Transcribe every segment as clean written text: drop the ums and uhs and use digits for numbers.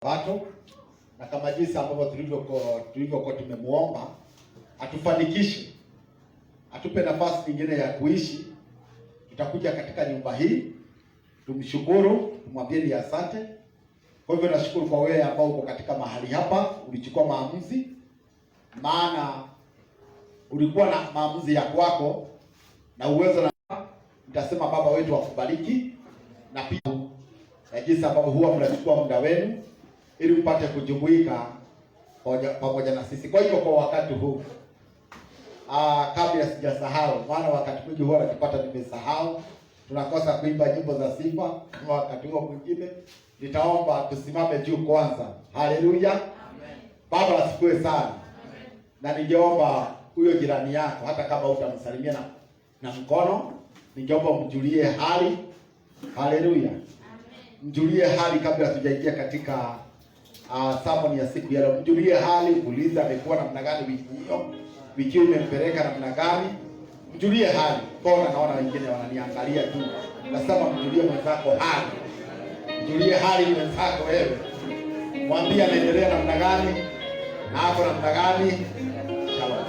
watu na kama jinsi ambavyo tulivyokuwa tumemuomba atufanikishe, atupe nafasi nyingine ya kuishi. Tutakuja katika nyumba hii tumshukuru, tumwambie ni asante. Kwa hivyo nashukuru kwa wewe ambao uko katika mahali hapa, ulichukua maamuzi, maana ulikuwa na maamuzi ya kwako na uwezo. Na nitasema Baba wetu akubariki, na pia na jinsi ambavyo huwa mnachukua muda wenu ili mpate kujumuika pamoja na sisi. Kwa hivyo kwa wakati huu kabla sijasahau, maana wakati mwingi huwa najipata nimesahau, tunakosa kuimba nyimbo za sifa kama wakati huo mwingine. Nitaomba tusimame juu kwanza. Haleluya, amen. Baba asifiwe sana. Amen. Na ningeomba huyo jirani yako, hata kama utamsalimia na mkono, ningeomba mjulie hali. Haleluya, amen. Mjulie hali kabla tujaingia katika sermon ya siku ya leo. Mjulie hali, uliza amekuwa namna gani wiki hiyo, wiki imempeleka namna gani. Mjulie hali. Mbona naona wengine wananiangalia tu. Nasema mjulie mwenzako hali. Mjulie hali mwenzako wewe. Mwambie anaendelea namna gani, na hapo namna gani. Shalom.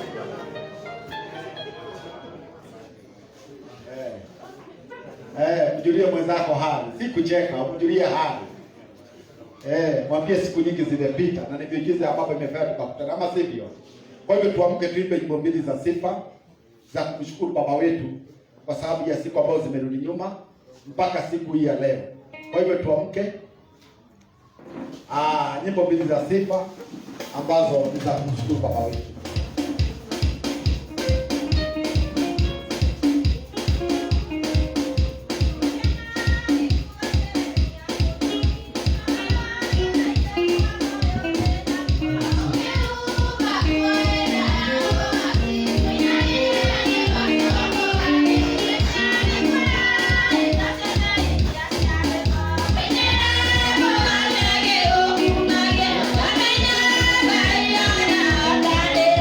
Mjulie mwenzako hali. Si kucheka, mjulie hali. Mwambie siku nyingi zimepita na ni miujiza ambapo imefanya tukakutana, ama sivyo? Kwa hivyo tuamke tuimbe nyimbo mbili za sifa za kumshukuru Baba wetu kwa sababu ya siku ambazo zimerudi nyuma mpaka siku hii ya leo. Kwa hivyo tuamke nyimbo mbili za sifa ambazo ni za kumshukuru Baba wetu. Dale.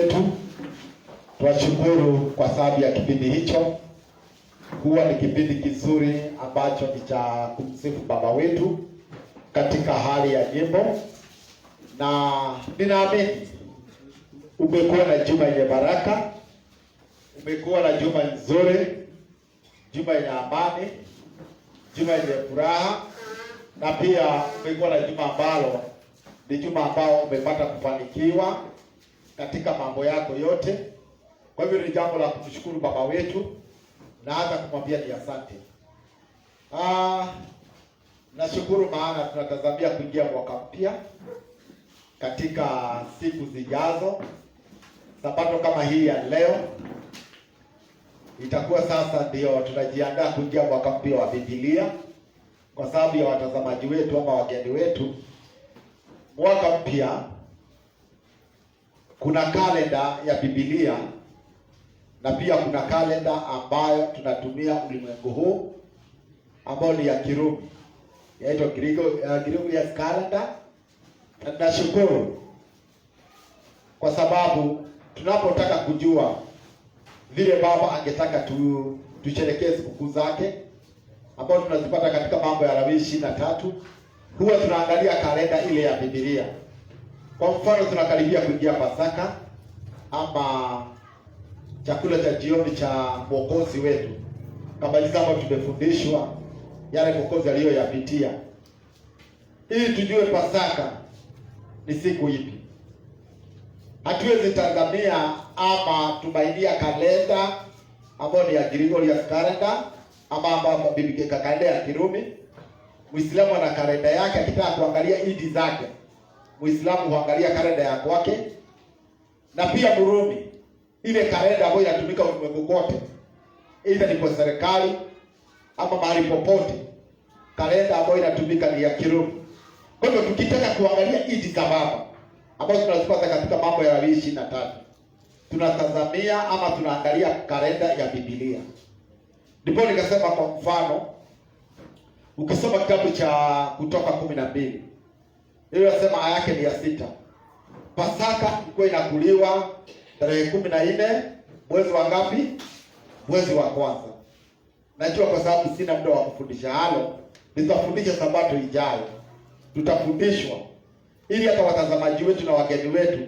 wetu, tunashukuru kwa sababu ya kipindi hicho. Huwa ni kipindi kizuri ambacho ni cha kumsifu Baba wetu katika hali ya nyimbo, na ninaamini umekuwa na juma yenye baraka, umekuwa na juma nzuri, juma yenye amani, juma yenye furaha, na pia umekuwa na juma ambalo ni juma ambao umepata kufanikiwa katika mambo yako yote. Kwa hivyo ni jambo la kumshukuru Baba wetu na hata kumwambia ni asante. Nashukuru maana tunatazamia kuingia mwaka mpya katika siku zijazo. Sabato kama hii ya leo itakuwa sasa ndio tunajiandaa kuingia mwaka mpya wa Biblia, kwa sababu ya watazamaji wetu ama wageni wetu. Mwaka mpya kuna kalenda ya Biblia na pia kuna kalenda ambayo tunatumia ulimwengu huu ambayo ni ya Kirumi, yaitwa Gregorian calendar. Na nashukuru kwa sababu tunapotaka kujua vile Baba angetaka tusherekee sikukuu zake ambayo tunazipata katika Mambo ya Lawi 23, huwa tunaangalia kalenda ile ya Biblia. Kwa mfano tunakaribia kuingia Pasaka ama chakula cha jioni cha Mwokozi wetu, kama jinsi ambavyo tumefundishwa yale Mwokozi aliyoyapitia, ili tujue Pasaka ni siku ipi. Hatuwezi tazamia ama tumainia kalenda ambayo ni ya Gregorian calendar ama Biblia kalenda ya Kirumi. Muislamu ana kalenda yake, akitaka kuangalia idi zake Muislamu huangalia kalenda ya kwake, na pia Mrumi ile kalenda ambayo inatumika ulimwengu kote, aidha ni kwa serikali ama mahali popote, kalenda ambayo inatumika ni ya Kirumi. Kwa hivyo tukitaka kuangalia idi za Baba ambazo tunazipata katika Mambo ya Lawi 23, tunatazamia ama tunaangalia kalenda ya Biblia. Ndipo nikasema kwa mfano ukisoma kitabu cha Kutoka 12, ile inasema aya yake ni ya 6. Pasaka ilikuwa inakuliwa tarehe 14 mwezi wa ngapi? Mwezi wa kwanza. Najua kwa sababu sina muda wa kufundisha halo, nitafundisha Sabato ijayo. Tutafundishwa ili hata watazamaji wetu na wageni wetu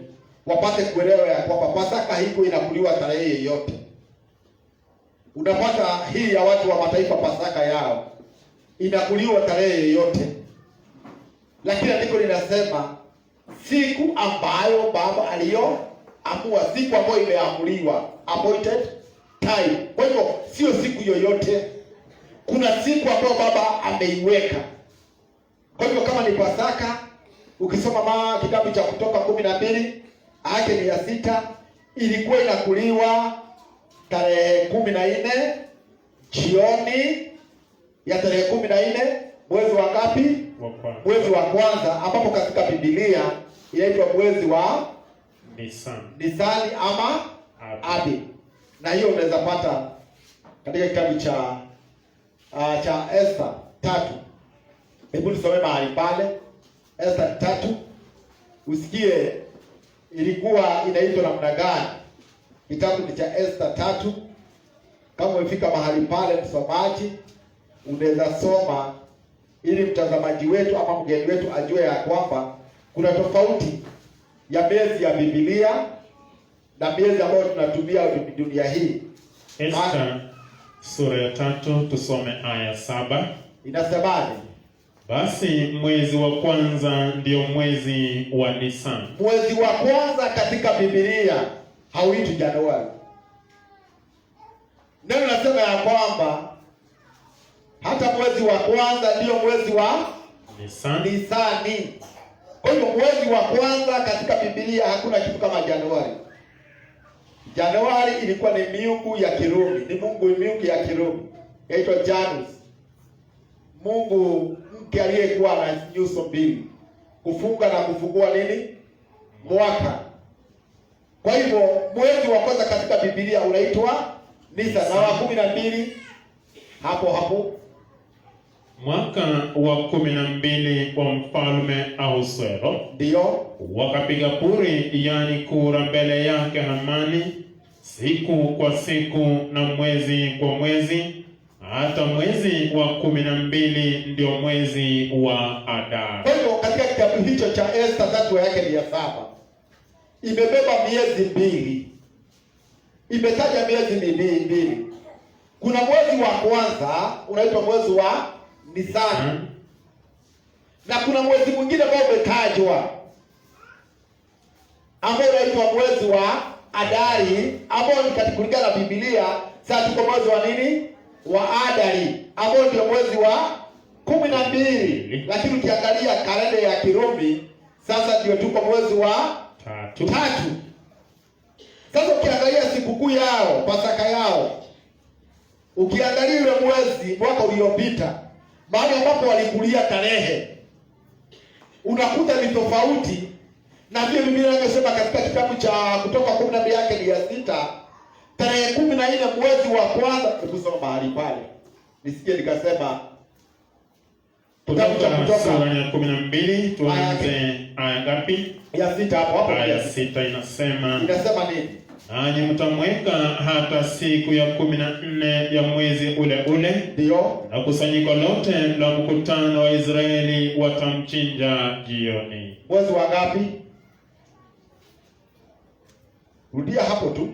wapate kuelewa ya kwamba Pasaka hiko inakuliwa tarehe yoyote. Unapata hii ya watu wa mataifa Pasaka yao inakuliwa tarehe yoyote, lakini andiko linasema siku ambayo Baba aliyoamua, siku ambayo imeamuliwa, appointed time. Kwa hivyo sio siku yoyote, kuna siku ambayo Baba ameiweka. Kwa hivyo kama ni Pasaka, ukisoma kitabu cha Kutoka 12 aya ni ya 6, ilikuwa inakuliwa tarehe 14 jioni ya tarehe 14 mwezi wa ngapi? Mwezi wa kwanza, ambapo katika Biblia inaitwa mwezi wa Nisani ama Abi. Na hiyo unaweza pata katika kitabu cha Esther 3. Hebu tusome mahali pale Esther 3, usikie ilikuwa inaitwa namna gani. Kitabu ni cha Esther 3. Kama umefika mahali pale, msomaji, unaweza soma ili mtazamaji wetu ama mgeni wetu ajue ya kwamba kuna tofauti ya miezi ya Biblia na miezi ambayo tunatumia dunia hii. Esther sura ya 3 tusome aya 7. Inasemaje? Basi mwezi wa kwanza ndio mwezi wa Nisan. Mwezi wa kwanza katika Biblia hauitwi Januari. Neno nasema ya kwamba hata mwezi wa kwanza ndio mwezi wa Nisani. Kwa hiyo mwezi wa kwanza katika Biblia hakuna kitu kama Januari. Januari ilikuwa ni miungu ya Kirumi, ni miungu ya Kirumi, yaitwa Janus, mungu mke aliyekuwa na nyuso mbili, kufunga na kufungua nini? Mwaka. Kwa hivyo mwezi wa kwanza katika Biblia unaitwa Nisan, na wa 12 hapo mwaka wa 12 wa mfalme Ahasuero, ndio wakapiga puri, yani kura, mbele yake Hamani, siku kwa siku na mwezi kwa mwezi, hata mwezi wa 12 ndio mwezi wa Adar. Kwa hivyo katika kitabu hicho cha Esther, tatu yake ni ya 7, imebeba miezi 2, imetaja miezi mbili. Kuna mwezi wa kwanza unaitwa mwezi wa Nisani, na kuna mwezi mwingine ambao umetajwa ambao unaitwa mwezi wa Adari, ambao ni katika kulingana na Biblia. Sasa tuko mwezi wa nini? Wa Adari, ambao ndio mwezi wa 12, lakini ukiangalia kalenda ya Kirumi sasa ndio tuko mwezi wa tatu. Sasa ukiangalia sikukuu yao, Pasaka yao, ukiangalia yule mwezi mwaka uliopita, mahali ambapo walikulia tarehe, unakuta ni tofauti na vile Biblia inasema katika kitabu cha Kutoka 12 yake ni ya 6, tarehe 14 mwezi wa kwanza. Kusoma mahali pale nisikie nikasema Kutoka sura ya 12, tuanze aya ngapi? Ya 6 hapo. Aya 6 inasema nini? Nanyi mtamweka hata siku ya 14 ya mwezi ule ule, ndio na kusanyiko lote la mkutano wa Israeli watamchinja jioni. Mwezi wa ngapi? Rudia hapo tu.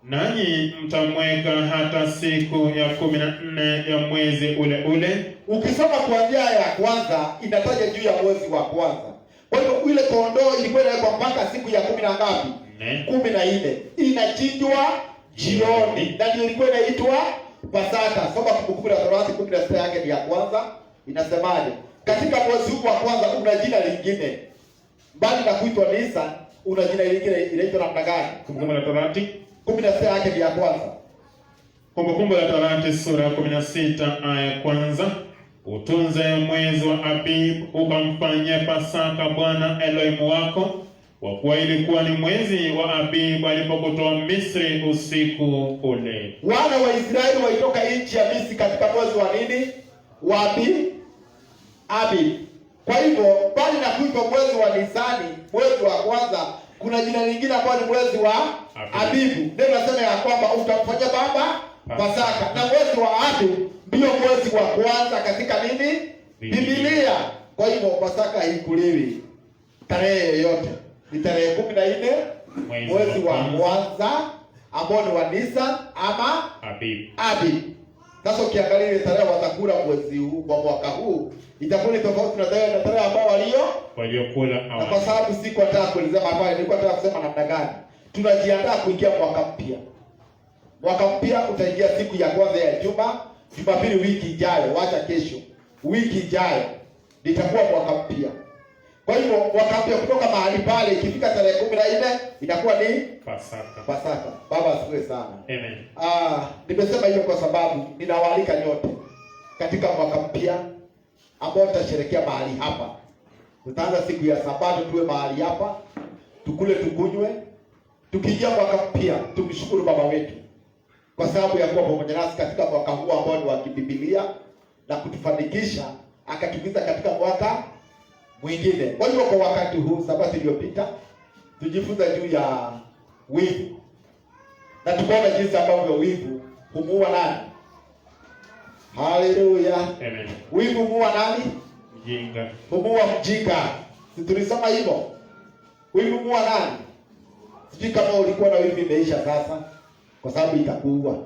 Nanyi mtamweka hata siku ya 14 ya mwezi ule ule. Ukisoma kuanzia ya kwanza inataja juu ya mwezi wa kwanza. Kwa hiyo ile kondoo ilikuwa inawekwa mpaka siku ya 10 na ngapi? 14. Inachinjwa jioni. Na ndio ilikuwa inaitwa Pasaka. Soma Kumbukumbu la Torati 16 yake ni ya kwanza. Inasemaje? Katika mwezi huu wa kwanza una jina lingine. Mbali na kuitwa Nisan, una jina lingine inaitwa namna gani? Kumbukumbu la Torati 16 yake ni ya kwanza. Kumbukumbu la Torati sura ya 16 aya ya kwanza. Utunze mwezi wa Abib, ukamfanyie Pasaka Bwana Elohimu wako, kwa kuwa ilikuwa ni mwezi wa Abib alipokutoa Misri usiku ule. Wana wa Israeli walitoka nchi ya Misri katika mwezi wa nini? Wa Abib. Kwa hivyo bali na kuitwa mwezi wa Nisani, mwezi wa kwanza, kuna jina lingine ambalo ni mwezi wa Abibu. Ndio nasema ya kwamba utamfanyia baba Pasaka, na mwezi wa Abib ndio mwezi wa kwanza katika nini? Biblia. Kwa hivyo Pasaka haikuliwi tarehe yoyote, ni tarehe 14 mwezi wa kwanza ambao ni wa Nisan ama Abib. Sasa ukiangalia ile tarehe watakula mwezi huu kwa mwaka huu itakuwa ni tofauti na tarehe ambao waliokula awali. Na kwa sababu siku nataka kuelezea hapa, nilikuwa nataka kusema namna gani tunajiandaa kuingia mwaka mpya. Mwaka mpya utaingia siku ya kwanza ya Jumapili wiki ijayo, wacha kesho. Wiki ijayo litakuwa mwaka mpya. Kwa hivyo mwaka mpya kutoka mahali pale ikifika tarehe 14 inakuwa ni Pasaka. Baba asifiwe sana. Amen. Nimesema hiyo kwa sababu ninawaalika nyote katika mwaka mpya ambao tutasherehekea mahali hapa. Tutaanza siku ya Sabato, tuwe mahali hapa, tukule tukunywe. Tukiingia mwaka mpya tumshukuru Baba wetu kwa sababu ya kuwa pamoja nasi katika mwaka huu ambao ni wa Biblia na kutufanikisha akatuingiza katika mwaka mwingine. Kwa hiyo kwa wakati huu Sabato iliyopita tujifunza juu ya wivu. Na tukaona jinsi ambavyo wivu humuua nani? Haleluya. Amen. Wivu humuua nani? Mjinga. Humuua mjinga. Si tulisema hivyo? Wivu humuua nani? Sijui kama ulikuwa na wivu imeisha sasa, kwa sababu itakuua.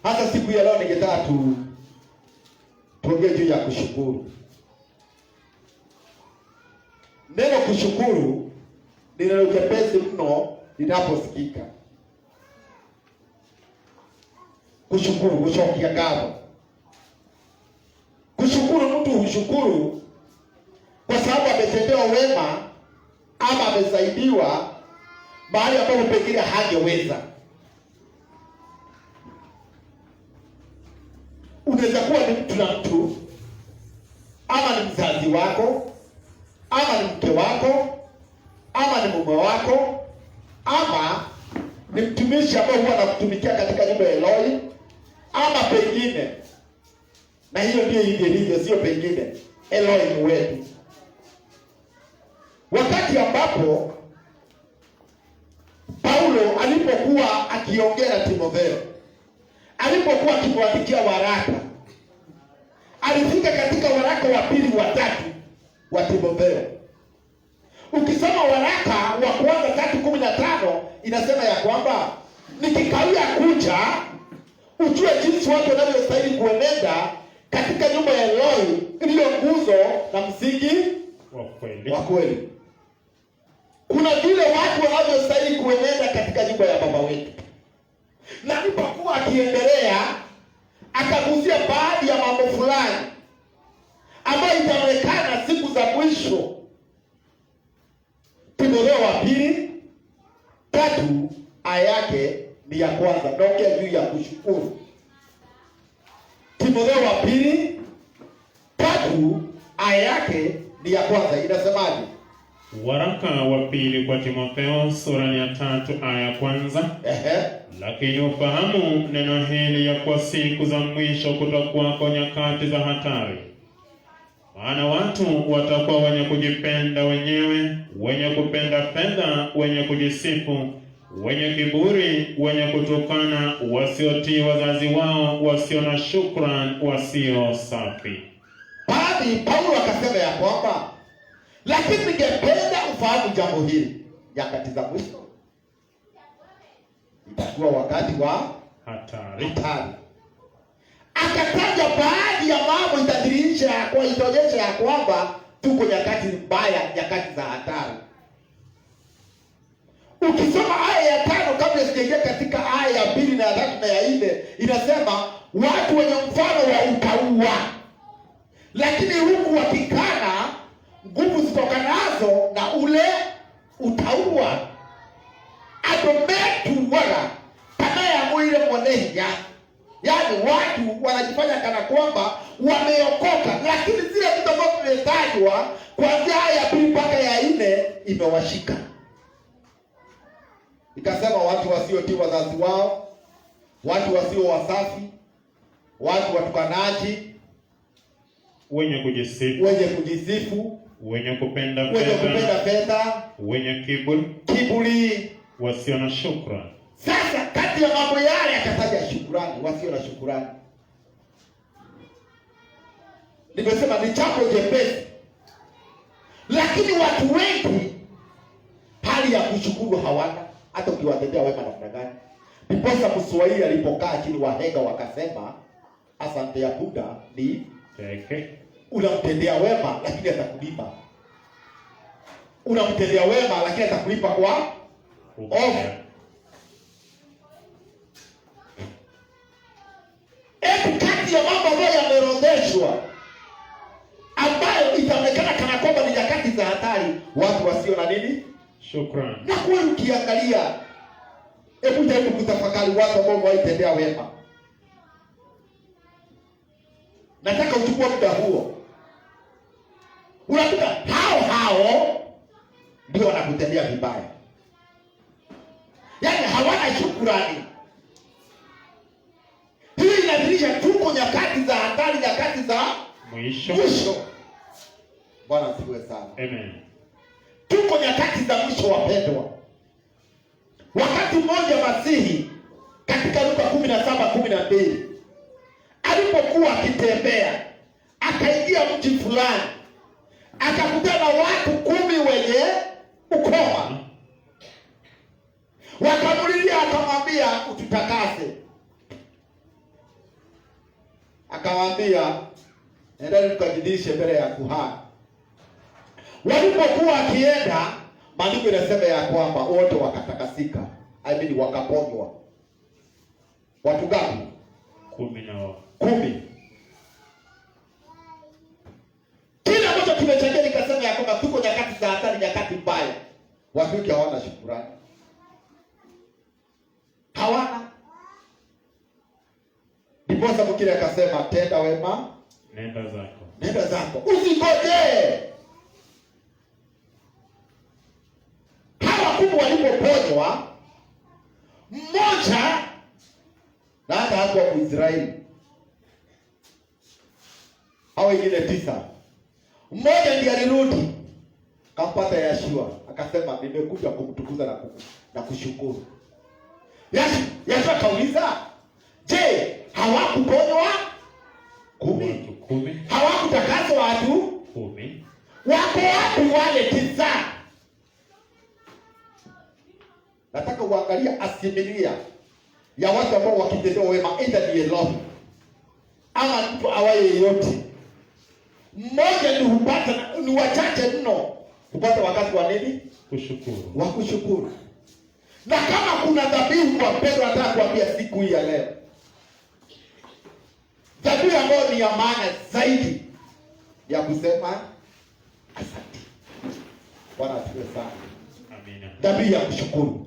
Hata siku ya leo ningetaka tuongee juu ya kushukuru. Neno kushukuru ni neno jepesi mno linaposikika. Kushukuru, kushokia gabo. Kushukuru, mtu hushukuru kwa sababu ametendewa wema ama amesaidiwa mahali ambapo pengine hangeweza. Unaweza kuwa ni mtu na mtu, ama ni mzazi wako, ama ni mke wako, ama ni mume wako, ama ni mtumishi ambaye huwa anakutumikia katika nyumba ya Eloi, ama pengine, na hiyo ndio hivyo, sio pengine, Eloi ni wetu. Wakati ambapo Paulo alipokuwa akiongea na Timotheo, alipokuwa akimwandikia waraka, alifika katika waraka wa pili wa tatu wa Timotheo. Ukisoma waraka wa kwanza 3:15 inasema ya kwamba nikikawia kuja, ujue jinsi watu wanavyostahili kuenenda katika nyumba ya Eloi iliyo nguzo na msingi wa kweli. Kuna vile watu wanavyostahili kuenenda katika nyumba ya baba wetu. Na alipokuwa akiendelea, akagusia baadhi ya mambo fulani ambayo itaonekana siku za mwisho. Timotheo wa pili 3 aya yake ni ya kwanza. Naongea juu ya kushukuru. Timotheo wa pili 3 aya yake ni ya kwanza, inasemaje? Waraka wa pili kwa Timotheo sura ya 3 aya ya kwanza. Lakini ufahamu neno hili ya kwa siku za mwisho kutakuwako nyakati za hatari. Maana watu watakuwa wenye kujipenda wenyewe, wenye kupenda fedha, wenye kujisifu, wenye kiburi, wenye kutukana, wasiotii wazazi wao, wasio na shukrani, wasio safi. Baadhi Paulo akasema ya kwamba, lakini ningependa ufahamu jambo hili, nyakati za mwisho itakuwa wakati wa hatari. Akataja baadhi ya mambo itaonyesha ya kwamba tuko nyakati mbaya, nyakati za hatari. Ukisoma aya ya 5 kabla sijaingia katika aya ya 2 na ya 3 na ya 4, inasema watu wenye mfano wa utauwa, lakini huku wakikana nguvu zitokanazo na ule utauwa. Adometu wala panaya mwile mwanehinya. Yaani watu wanajifanya kana kwamba wameokoka, lakini zile vitu ambavyo vimetajwa kuanzia aya ya 2 mpaka ya 4 imewashika. Ikasema watu wasiotii wazazi wao, watu wasio wasafi, watu watukanaji, wenye kujisifu, wenye kupenda fedha, wenye kiburi, wasio na shukrani. Sasa kati ya mambo yale akataja shukrani, wasio na shukrani. Nimesema ni jambo jepesi, lakini watu wengi hali ya kushukuru hawana, hata ukiwatendea wema namna gani. Ndiposa Mswahili alipokaa chini wahenga wakasema, asante ya Buddha ni teke. Unamtendea wema lakini atakulipa. Unamtendea wema lakini atakulipa kwa ovu. Kati ya mambo ambayo yameorodheshwa ambayo itaonekana kana kwamba ni nyakati za hatari, watu wasio na nini? Shukrani. Na kwa ukiangalia, jaribu kutafakari watu ambao waitendea wema. Nataka uchukue muda huo. Unakuta hao ndio wanakutendea vibaya. Yaani hawana shukrani. Hii inadhihirisha tuko nyakati za hatari, nyakati za mwisho. Bwana asifiwe sana. Amen. Tuko nyakati za mwisho wapendwa. Wakati mmoja Masihi katika Luka 17:12 alipokuwa akitembea, akaingia mji fulani, akakutana watu 10 wenye ukoma. Wakamulilia, akamwambia ututakase. Akamwambia nenda tukajidishe mbele ya kuhani. Walipokuwa akienda, maandiko yanasema ya kwamba wote wakatakasika. Wakaponywa. Watu gapi? 10. Kile ambacho kimechangia nikasema ya kwamba tuko nyakati za hatari, nyakati mbaya. Watu wengi hawana shukrani. Hawana. Ndiposa mwingine akasema tenda wema, nenda zako. Usingoje. Hawa 10 walipoponywa, Israeli. Hao wengine 9. Mmoja ndiye alirudi kampata Yashua, akasema nimekuja kumtukuza na kushukuru. Yashua kauliza, je, hawakuponywa 10? Hawakutakaswa watu 10? Wako wapi wale 9? Nataka uangalia asilimia ya watu ambao wakitendewa wema, aidha ni Elohim ama mtu awaye yeyote. Mmoja ni hupata, ni wachache mno hupata wakati wa nini? Kushukuru. Wa kushukuru. Na kama kuna dhabihu kwa Petro anataka kuambia siku hii ya leo, dhabihu ambayo ni ya maana zaidi ya kusema asante. Bwana asifiwe sana. Amina. Dhabihu ya kushukuru.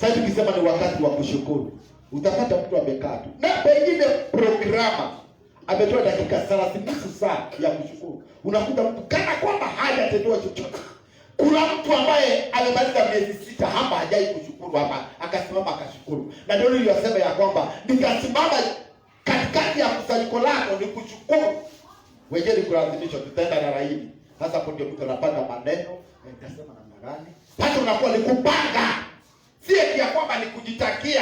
Sasa tukisema ni wakati wa kushukuru, utapata mtu amekaa tu na pengine programa ametoa dakika 30 nusu saa ya kushukuru. Unakuta mtu kana kwamba hajatendewa chochote. Kuna mtu ambaye amemaliza miezi 6 hapa hajai kushukuru hapa, akasimama akashukuru. Na ndio niliyosema ya kwamba nikasimama katikati ya kusanyiko lako ni kushukuru. Wewe ni kulazimishwa, tutaenda na raini. Sasa hapo ndio mtu anapanga maneno, nitasema namna gani? Sasa unakuwa ni kupanga. Si eti ya kwamba ni kujitakia.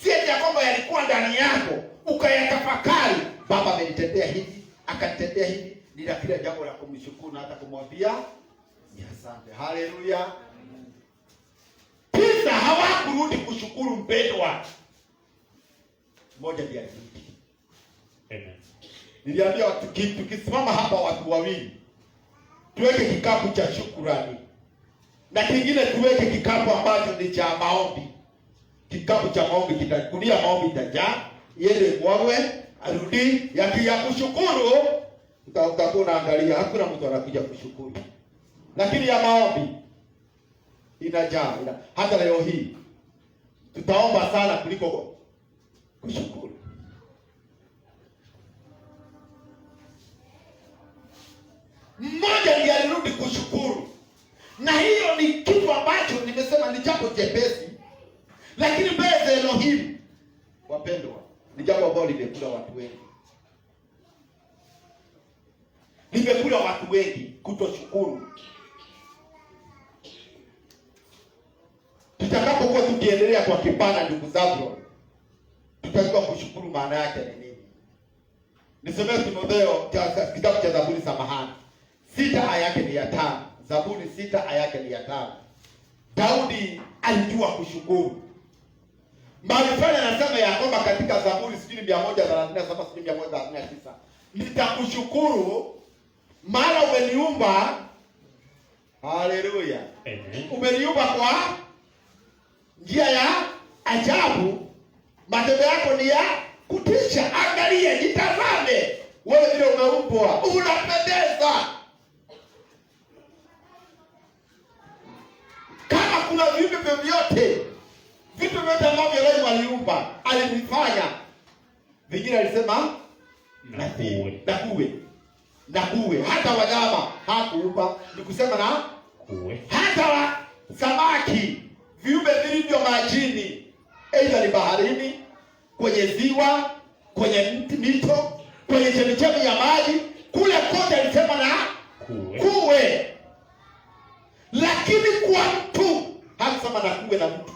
Si eti ya kwamba yalikuwa ndani yako ukayatafakari. Baba amenitendea hivi, akanitendea hivi, nina kila jambo la kumshukuru na hata kumwambia ni asante. Haleluya. Pisa hawakurudi kushukuru mpendwa. Mmoja ndiye alirudi. Amen. Niliambia watu tukisimama hapa watu wawili, tuweke kikapu cha shukrani. Na kingine tuweke kikapu ambacho ni cha maombi. Kikapu cha maombi kitakulia, maombi itajaa, yeye mwawe arudi ya kushukuru. Utakuwa unaangalia hakuna mtu anakuja kushukuru. Lakini ya maombi inajaa. Hata leo hii tutaomba sana kuliko kushukuru. Mmoja ndiye alirudi kushukuru. Na hiyo ni kitu ambacho nimesema ni jambo jepesi, lakini mbele za Elohim, wapendwa, ni jambo ambalo limekula watu wengi. Limekula watu wengi kutoshukuru. Tutakapokuwa tukiendelea kwa kipana, ndugu zangu, tutajua kushukuru maana yake ni nini. Nisomee Timotheo kitabu cha Zaburi 6 aya yake ni ya 5. Zaburi 6 aya yake ni ya 5. Daudi alijua kushukuru. Mfalme anasema ya kwamba katika Zaburi 137 139, nitakushukuru maana umeniumba. Haleluya. Umeniumba kwa njia ya ajabu, matendo yako ni ya kutisha. Angalia, jitazame wewe vile umeumbwa, unapendeza. Kama kuna vitu vyote ambavyo Elohim aliumba, alivifanya. Vingine alisema na kuwe. Hata wanyama hakuumba, ni kusema na kuwe. Hata samaki, viumbe vilivyo majini, aidha ni baharini, kwenye ziwa, kwenye mito, kwenye chemchemi ya maji, kule kote alisema na kuwe. Lakini kwa mtu hakusema na kuwe na mtu,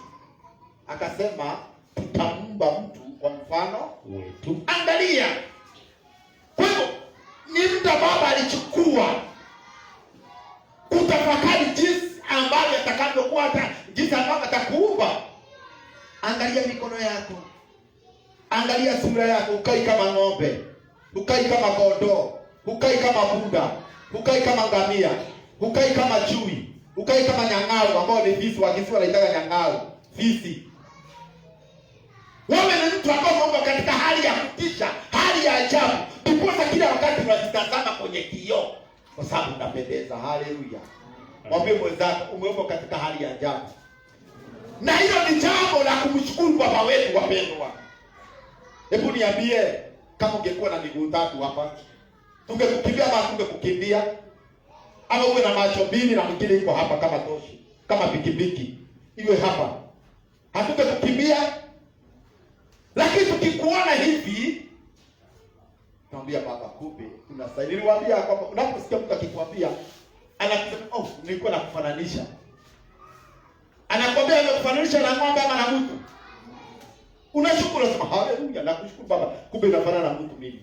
akasema tutamuumba mtu kwa mfano wetu. Angalia, kwa hivyo ni mtu baba alichukua kutafakari jinsi ambavyo atakavyokuwa, hata jinsi ambavyo atakuumba. Angalia mikono yako, angalia sura yako. Ukai kama ng'ombe, ukai kama kondoo, ukai kama punda, ukai kama ngamia, ukai kama chui, ukai kama nyang'au, ambao ni fisi. Wakisi wanaitaka nyang'au, fisi. Wewe ni mtu ambaye uko katika hali ya kutisha, hali ya ajabu. Tuposa kila wakati unajitazama kwenye kioo kwa sababu unapendeza. Haleluya. Mwambie mwenzako umeumbwa katika hali ya ajabu. Na hiyo ni jambo la kumshukuru Baba wetu, wapendwa. Hebu niambie, kama ungekuwa na miguu 3 hapa, tungekukimbia ama tungekukimbia? Ama uwe na macho 2 na mwingine yuko hapa kama toshi, kama pikipiki iwe hapa, hatungekukimbia? Lakini tukikuona hivi, tuambia baba kumbe tunastahili. Niliwaambia kwamba unaposikia mtu akikwambia anakusema oh, nilikuwa nakufananisha. Anakwambia amekufananisha na ng'ombe ama na mtu. Unashukuru, unasema haleluya, nakushukuru baba, kumbe unafanana na mtu mimi.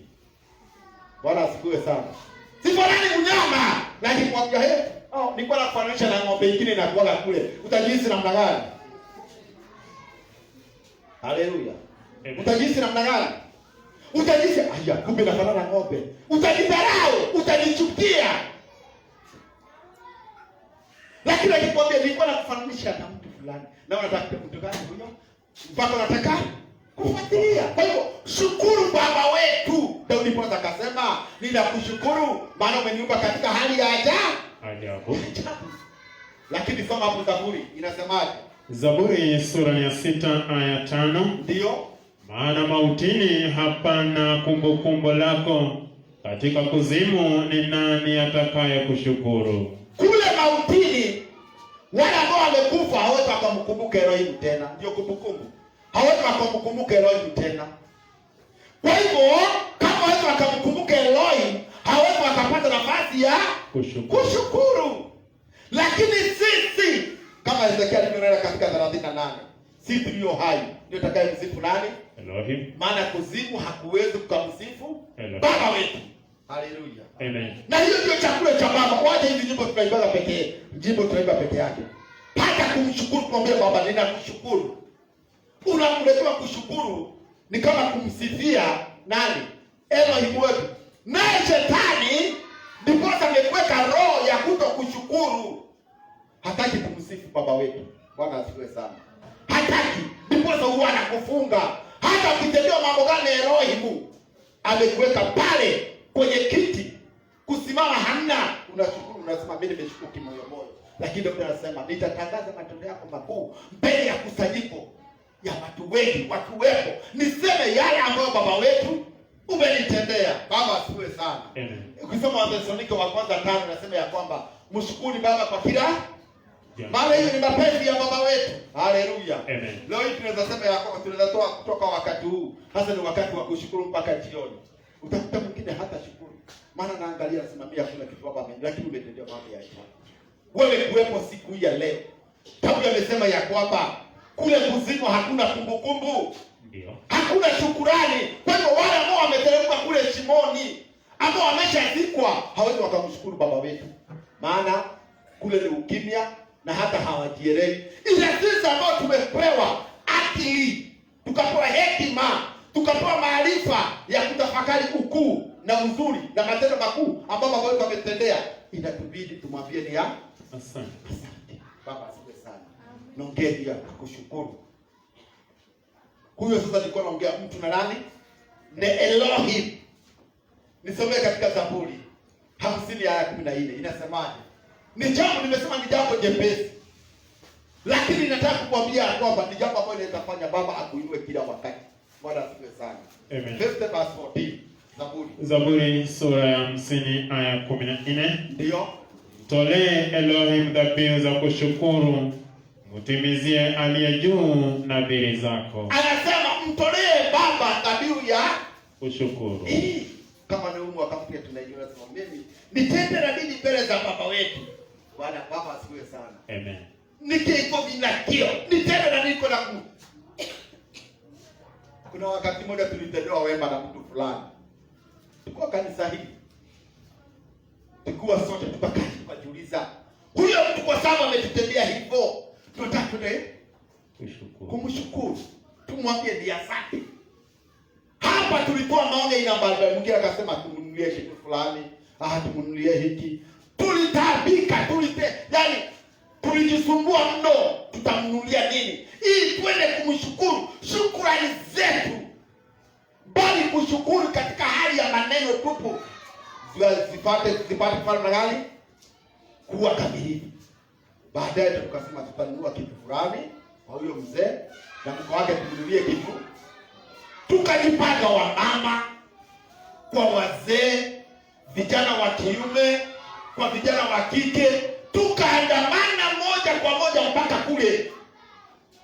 Bwana asifiwe sana. Sifanani mnyama, lakini kwambia nilikuwa nakufananisha na ng'ombe nyingine na kuaga kule. Utajihisi namna gani? Haleluya. Utajihisi namna gani? Utajihisi aya, kumbe nafanana na ng'ombe. Utajidharau, utajichukia. Lakini akikwambia nilikuwa nakufananisha na mtu fulani, na unataka mtu gani huyo? Mpaka unataka kufuatilia. Kwa hivyo shukuru baba wetu. Daudi kwanza akasema, ninakushukuru maana umeniumba katika hali ya ajabu. Lakini soma hapo Zaburi inasemaje? Zaburi sura ya 6 aya 5. Ndio. Maana mautini hapana kumbukumbu lako, katika kuzimu ni nani atakaye kushukuru? Kule mautini wale ambao wamekufa hawezi wakamkumbuka Elohim tena. Ndio kumbukumbu. Hawezi wakamkumbuka Elohim tena. Kwa hivyo kama hawezi wakamkumbuka Elohim, hawezi wakapata nafasi ya kushukuru. Lakini sisi kama Ezekiel alivyonena katika 38, sisi tulio hai ndio tutakayemsifu nani? Elohim. Maana kuzimu hakuwezi kumsifu baba wetu. Haleluya. Amen. Na hiyo ndio chakula cha baba. Waje hizi nyimbo tunaimba pekee. Nyimbo tunaimba peke yake. Pata kumshukuru, kumwambia baba ninakushukuru. Unamletea kushukuru ni kama kumsifia nani? Elohim wetu. Naye shetani ndipo amekuweka roho ya kutokushukuru. Hataki kumsifu baba wetu. Bwana asifiwe sana. Hataki. Ndipo huwa anakufunga. Hata ukitendea mambo gani Elohim amekuweka pale kwenye kiti kusimama, hamna. Unashukuru, unasema mimi nimeshukuru kimoyo moyo. Lakini ndio anasema nitatangaza matendo yako makuu mbele ya kusanyiko ya watu wengi, watu wepo, niseme yale ambayo baba wetu umenitendea. Baba asifiwe sana. Ukisoma Wathesalonike wa kwanza 5 nasema ya kwamba mshukuru baba kwa kila maana hiyo ni mapenzi ya baba wetu. Haleluya. Leo hii tunaweza sema ya kwamba tunaweza toa kutoka wakati huu, hasa ni wakati wa kushukuru mpaka jioni. Utakuta mwingine hata shukuru. Maana naangalia nasimamia kuna kitu hapa mimi, lakini umetendea mambo ya ajabu. Wewe kuwepo siku hii ya leo. Daudi amesema ya kwamba kule kuzimu hakuna kumbukumbu. Ndio. Hakuna shukurani. Kwa hivyo wale ambao wameteremka kule shimoni, ambao wameshazikwa, hawezi wakamshukuru baba wetu. Maana kule ni ukimya na hata hawajielewi. Ile sisi ambao tumepewa akili, tukapewa hekima, tukapewa maarifa ya kutafakari ukuu na uzuri na matendo makuu ambayo baba wetu ametendea, inatubidi tumwambie ni ya asante. Asante. Baba asifiwe sana. Naongea ya kushukuru. Huyo sasa nilikuwa naongea mtu na nani? Ne Elohim. Nisomee katika Zaburi 50 aya 14 inasemaje? Ni jambo nimesema ni jambo jepesi. Lakini nataka kukwambia kwamba ni jambo ambalo litafanya baba akuinue kila wakati. Bwana asifiwe sana. Amen. 50 verse 14. Zaburi. Zaburi sura ya 50 aya 14. Ndio. Tolee Elohim dhabihu za kushukuru, mtimizie aliye juu nadhiri zako. Anasema mtolee baba dhabihu ya kushukuru. Kama ni umu akampia tunajua nasema mimi nitende na nini mbele za baba wetu. Bwana baba asifiwe sana. Amen. Nikiko vinakio nitende na niko na Mungu. Kuna wakati mmoja tulitendewa wema na mtu fulani. Tulikuwa kanisa hili. Tulikuwa sote tukajiuliza, huyo mtu kwa sababu ametutendea hivyo, tunataka kumshukuru. Tumwambie ni asante. Hapa tulitoa maoni ina mbali. Mwingine akasema tumunulie kitu fulani, tumunulie hiki. Tulitabika, yani tulijisumbua mno, tutamnunulia nini? Ili twende kumshukuru, shukrani zetu. Bali kushukuru katika hali ya maneno tupu. Zipate kufanya gani? Kuwa kamilifu. Baadaye tukasema tutanunua kitu fulani kwa huyo mzee na mko wake tumunulie kitu. Tukajipanga wa mama kwa wazee, vijana wa kiume kwa vijana wa kike, tukaandamana moja kwa moja mpaka kule.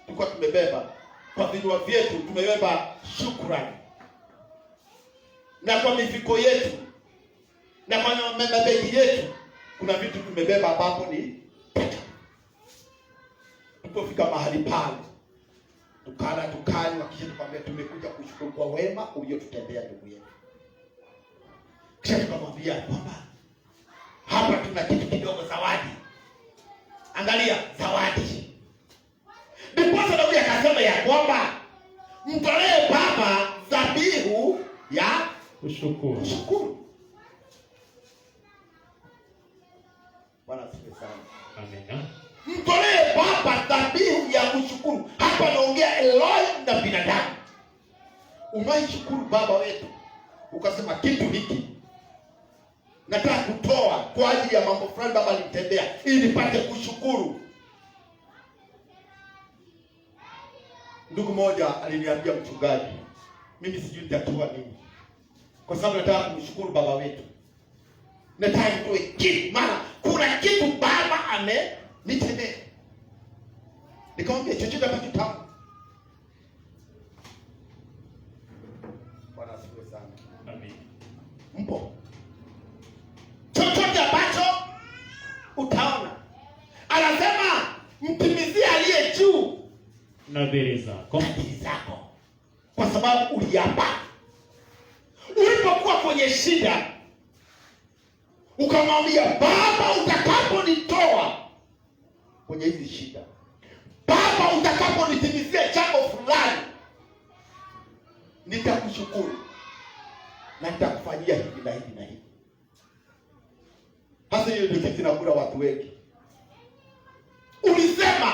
Tulikuwa tumebeba kwa vinywa vyetu tumebeba shukrani, na kwa mifuko yetu na kwa mabegi yetu kuna vitu tumebeba ambapo ni tupofika mahali pale tukanywa, kisha tukamwambia tumekuja kushukuru kwa wema uliotutendea ndugu yetu. Kisha tukamwambia kwamba hapa tuna kitu kidogo, zawadi. Angalia, zawadi. Ndipo Daudi akasema ya kwamba mtolee Baba dhabihu ya kushukuru. Bwana asifiwe sana. Amina. Mtolee Baba dhabihu ya kushukuru. Hapa naongea Elohim na binadamu. Umaishukuru Baba wetu, ukasema kitu hiki nataka kutoa kwa ajili ya mambo fulani Baba alinitendea, ili nipate kushukuru. Ndugu moja aliniambia, mchungaji, mimi sijui nitatoa nini, kwa sababu nataka kumshukuru Baba wetu, nataka nitoe kitu, maana kuna kitu Baba amenitendea. Nikamwambia chochote ambacho tamu. Bwana asifiwe sana. Amen. Mpo chochote ambacho utaona, anasema mtimizie aliye juu nadhiri zako, kwa sababu uliapa. Ulipokuwa kwenye shida ukamwambia Baba, utakaponitoa kwenye hizi shida, Baba, utakaponitimizia jambo fulani, nitakushukuru na nitakufanyia hivi na hivi na hivi. Hasa hiyo ndio kitu kinakula watu wengi. Ulisema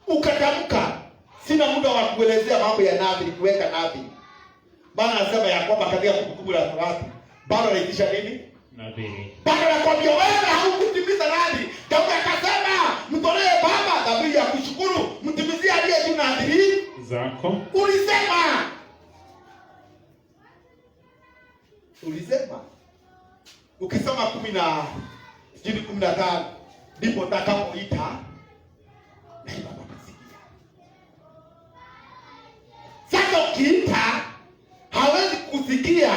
ukatamka, sina muda wa kuelezea mambo ya nadhiri, kuweka nadhiri. Bwana anasema ya kwamba katika Kumbukumbu la Torati bado anaitisha nini? Nadhiri. Bado anakuambia wewe haukutimiza nadhiri. Daudi akasema mtolee Baba dhabihu ya kushukuru, mtimizie aliye juu nadhiri zako. Ulisema ukisoma 15 ndipo utakapoita na Baba atasikia. Sasa ukiita hawezi kusikia,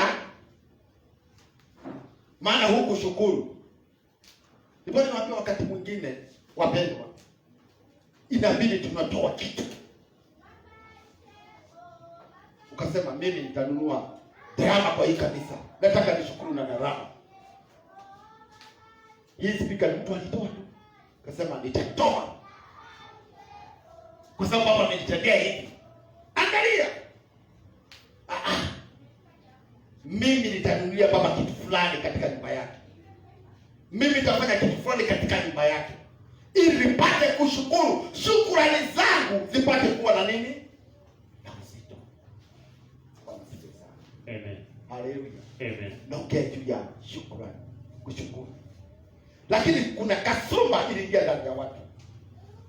maana huku shukuru. Ndipo niwaambia wakati mwingine, wapendwa, inabidi tunatoa kitu. Ukasema mimi nitanunua drama kwa hii kanisa, nataka nishukuru na drama hii. Speaker mtu alitoa tu, akasema nitatoa kwa sababu Baba amenitendea hivi. Angalia, mimi nitanunulia Baba kitu fulani katika nyumba yake, mimi nitafanya kitu fulani katika nyumba yake, ili nipate kushukuru, shukrani zangu zipate kuwa na nini? Na uzito. Amen. Haleluya. Amen. Naongea juu ya shukrani, kushukuru. Lakini kuna kasumba iliingia ndani ya watu.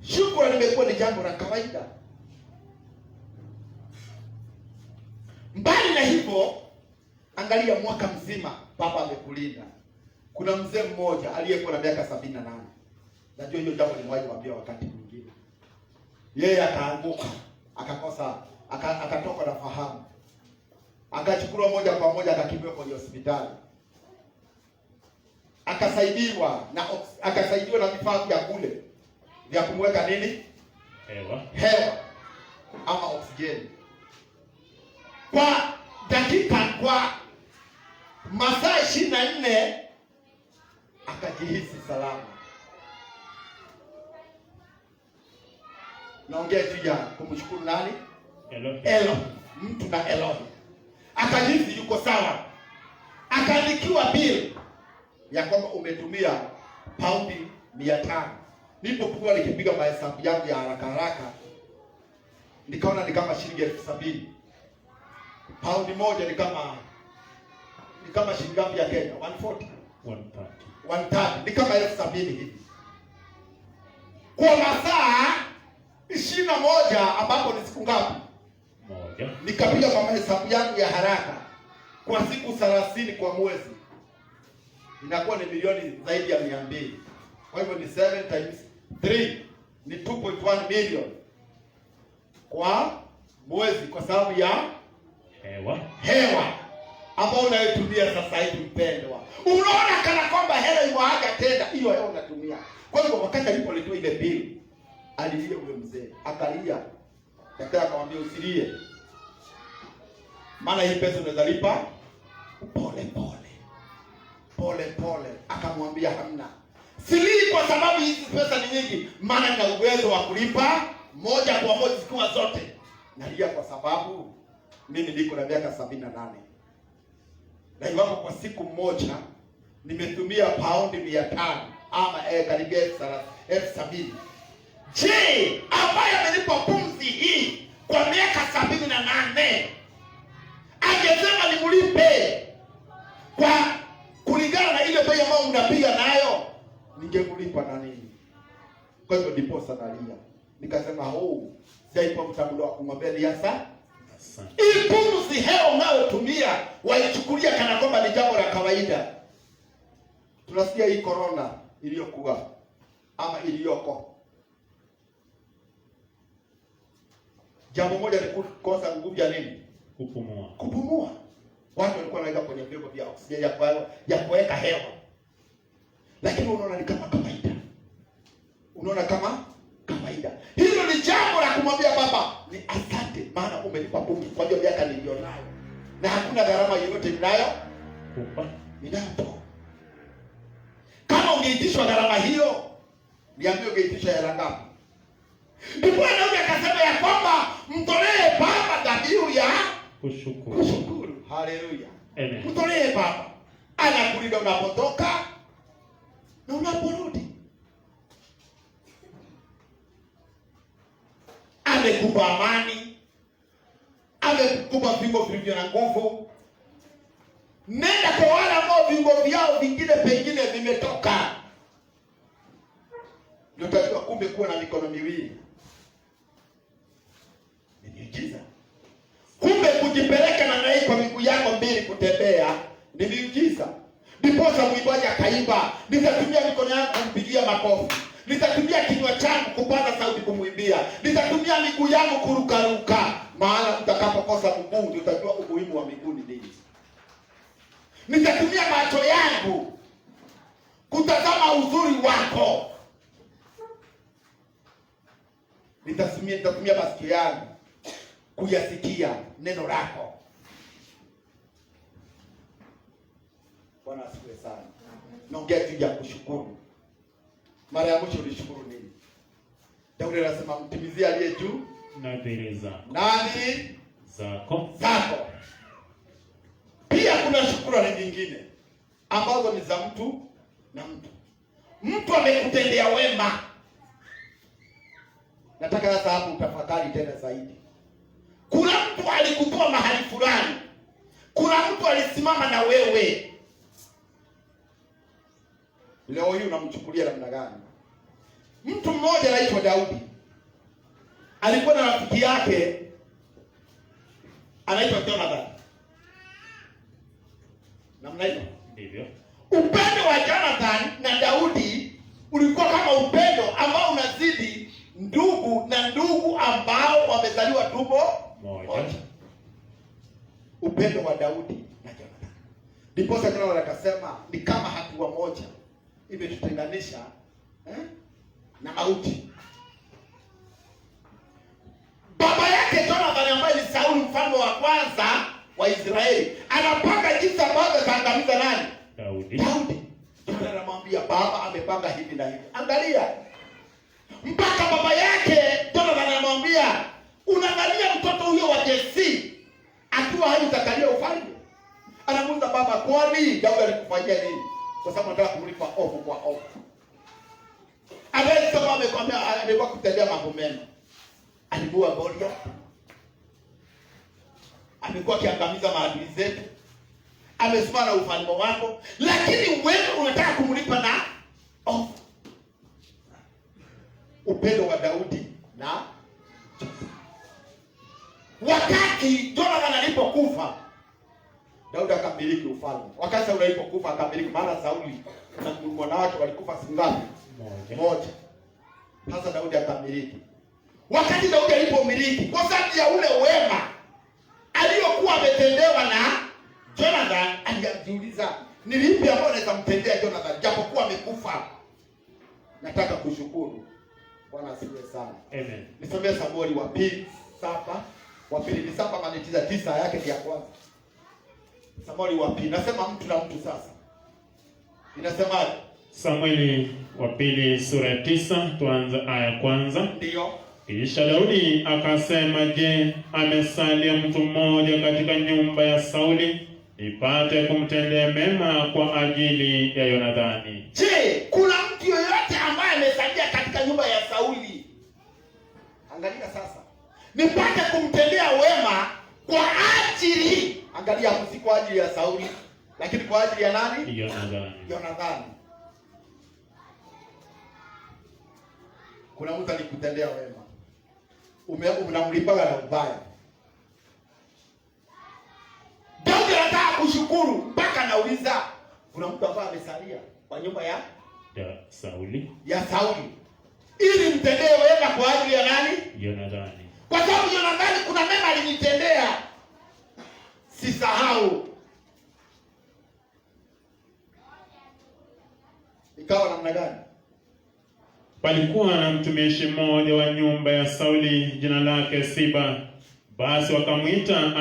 Shukrani imekuwa ni jambo la kawaida. Mbali na hivyo, angalia mwaka mzima Baba amekulinda. Kuna mzee mmoja aliyekuwa na miaka 78. Najua hiyo jambo nimewahi kuambia wakati mwingine. Yeye akaanguka, akakosa, akatoka na fahamu. Akachukuliwa moja kwa moja akakimbia kwenye hospitali. Akasaidiwa na vifaa vya kule vya kumweka nini? Hewa ama oksijeni. Kwa masaa 24 akajihisi salama. Naongea juu ya kumshukuru nani? Elohim. Mtu na Elohim. Akajihisi yuko sawa. Akaandikiwa bill ya kwamba umetumia paundi 500. Nilipokuwa nikipiga mahesabu yangu ya haraka nikaona ni kama shilingi 70,000. Paundi moja ni kama shilingi ngapi ya Kenya? 130. Ni kama 70,000 hivi. Kwa masaa 21 ambapo ni siku ngapi? Moja. Nikapiga kwa mahesabu yangu ya haraka, kwa siku 30 kwa mwezi inakuwa ni milioni zaidi ya 200. Kwa hivyo ni 7 times 3 ni 2.1 million kwa Mwezi kwa sababu ya hewa ambao unayotumia sasa hivi mpendwa. Unaona kana kwamba hela imwaga tena hiyo hewa unatumia. Kwa hiyo wakati alipoletea ile bili, alilia ule mzee, akalia. Daktari akamwambia usilie. Maana hii pesa unaweza lipa pole pole. Akamwambia hamna. Silii kwa sababu hizi pesa ni nyingi, maana nina uwezo wa kulipa moja kwa moja zikiwa zote. Nalia kwa sababu mimi niko na miaka 78. Na iwapo kwa siku moja nimetumia paundi 500 ama karibia 70,000. Je, ambaye amenipa pumzi hii kwa miaka 78 angesema nimlipe kwa kulingana na ile bei ambayo mnapiga nayo, ningemlipa na nini? Kwa hivyo ndipo sanalia nikasema saipo mtambulo wa kumwambia Eliasa, hii pumzi hewa unayotumia waichukulia kana kwamba ni jambo la kawaida. Tunasikia hii corona iliyokuwa ama iliyoko, jambo moja ni kukosa nguvu ya nini? Kupumua. Watu walikuwa wanaweka kwenye vyombo vya oksijeni ya kuweka hewa, lakini unaona ni kama kawaida. Hilo ni jambo la kumwambia Baba ni asante, maana umenipa pumzi kwa hiyo miaka nilionayo, na hakuna gharama yoyote ninayotoa. Kama ungeitishwa gharama hiyo, niambie ungeitishwa hela ngapi? Ndipo Daudi akasema ya kwamba mtolee Baba dhabihu ya kushukuru. Haleluya. Amen. Mtolee Baba. Anakulinda unapotoka na unaporudi. Amekupa amani. Amekupa viungo vilivyo na nguvu. Nenda kwa wale ambao viungo vyao vingine pengine vimetoka. Ndio utajua kumbe kuwa na mikono miwili ni miujiza. Kumbe kujipeleka na nai kwa miguu yako mbili kutembea ni miujiza. Ndiposa mwimbaji akaimba, nitatumia mikono yangu kumpigia makofi, nitatumia kinywa changu kupaza sauti kumwimbia, nitatumia miguu yangu kurukaruka. Maana utakapokosa mguu ndio utajua umuhimu wa miguu ni nini. Nitatumia macho yangu kutazama uzuri wako, nitatumia masikio yangu kuyasikia neno lako. Bwana asifiwe sana. Naongea juu ya kushukuru. Mara ya mwisho ulishukuru nini? Daudi anasema mtimizie aliye juu nadhiri zako. Pia kuna shukrani nyingine ambazo ni za mtu na mtu. Mtu amekutendea wema. Nataka sasa hapo utafakari tena zaidi. Kuna mtu alikutoa mahali fulani. Kuna mtu alisimama na wewe. Leo hii unamchukulia namna gani? Mtu mmoja anaitwa Daudi. Alikuwa na rafiki yake anaitwa Jonathan. Namna hiyo. Ndivyo. Upendo wa Jonathan na Daudi ulikuwa kama upendo ambao unazidi ndugu na ndugu ambao wamezaliwa tumbo moja. Upendo wa Daudi na Jonathan. Ndipo Jonathan akasema ni kama hatua moja imetutenganisha na mauti. Baba yake Jonathan ambaye ni Sauli mfalme wa kwanza wa Israeli anapanga jinsi ambavyo ataangamiza nani? Daudi. Jonathan anamwambia baba amepanga hivi na hivi. Angalia. Mpaka baba yake Jonathan anamwambia unaangalia mtoto huyo wa Jesse akiwa hautakalia ufalme. Anamuuliza baba, kwani Daudi alikufanyia nini? Kwa sababu anataka kumlipa ofu kwa ofu. Anasema amekwambia amekuwa kutendea mambo mema. Alibua Goliath. Amekuwa akiangamiza maadui zetu. Amesimama na ufalme wako, lakini wewe unataka kumlipa na ofu. Upendo wa Daudi na wakati Jonathan alipokufa Daudi akamiliki ufalme. Wakati Sauli alipokufa akamiliki, maana Sauli na mwana wake walikufa singapi? Moja. Sasa Daudi akamiliki. wakati Daudi alipomiliki, kwa sababu ya ule wema aliyokuwa ametendewa na Jonathan, alijiuliza ni lipi ambalo naweza mtendea Jonathan japokuwa amekufa. Nataka kushukuru. Bwana asifiwe sana. Amen. Nisomee Samueli wa pili 7. Wa pili ni 7 manitiza 9 yake ni ya kwanza. Samueli wa pili. Nasema mtu na mtu sasa. Inasemaje? Samueli wa pili sura ya 9 tuanze aya ya kwanza. Ndio. Kisha Daudi akasema, je, amesalia mtu mmoja katika nyumba ya Sauli nipate kumtendea mema kwa ajili ya Yonathani? Je, kuna mtu yoyote ambaye amesalia katika nyumba ya Sauli? Angalia sasa. Nipate kumtendea wema kwa ajili, angalia, si kwa ajili ya Sauli, lakini kwa ajili ya nani? Yonathani. Kuna mtu alikutendea wema, unamlipaga na ubaya. Daudi anataka kushukuru, mpaka anauliza kuna mtu ambaye amesalia kwa nyumba ya Sauli, ili mtendee wema kwa ajili ya nani? Yonathani. Kwa sababu Yonathani kuna mema alinitendea, sisahau. Ikawa namna gani? Palikuwa na mtumishi mmoja wa nyumba ya Sauli, jina lake Siba. Basi wakamwita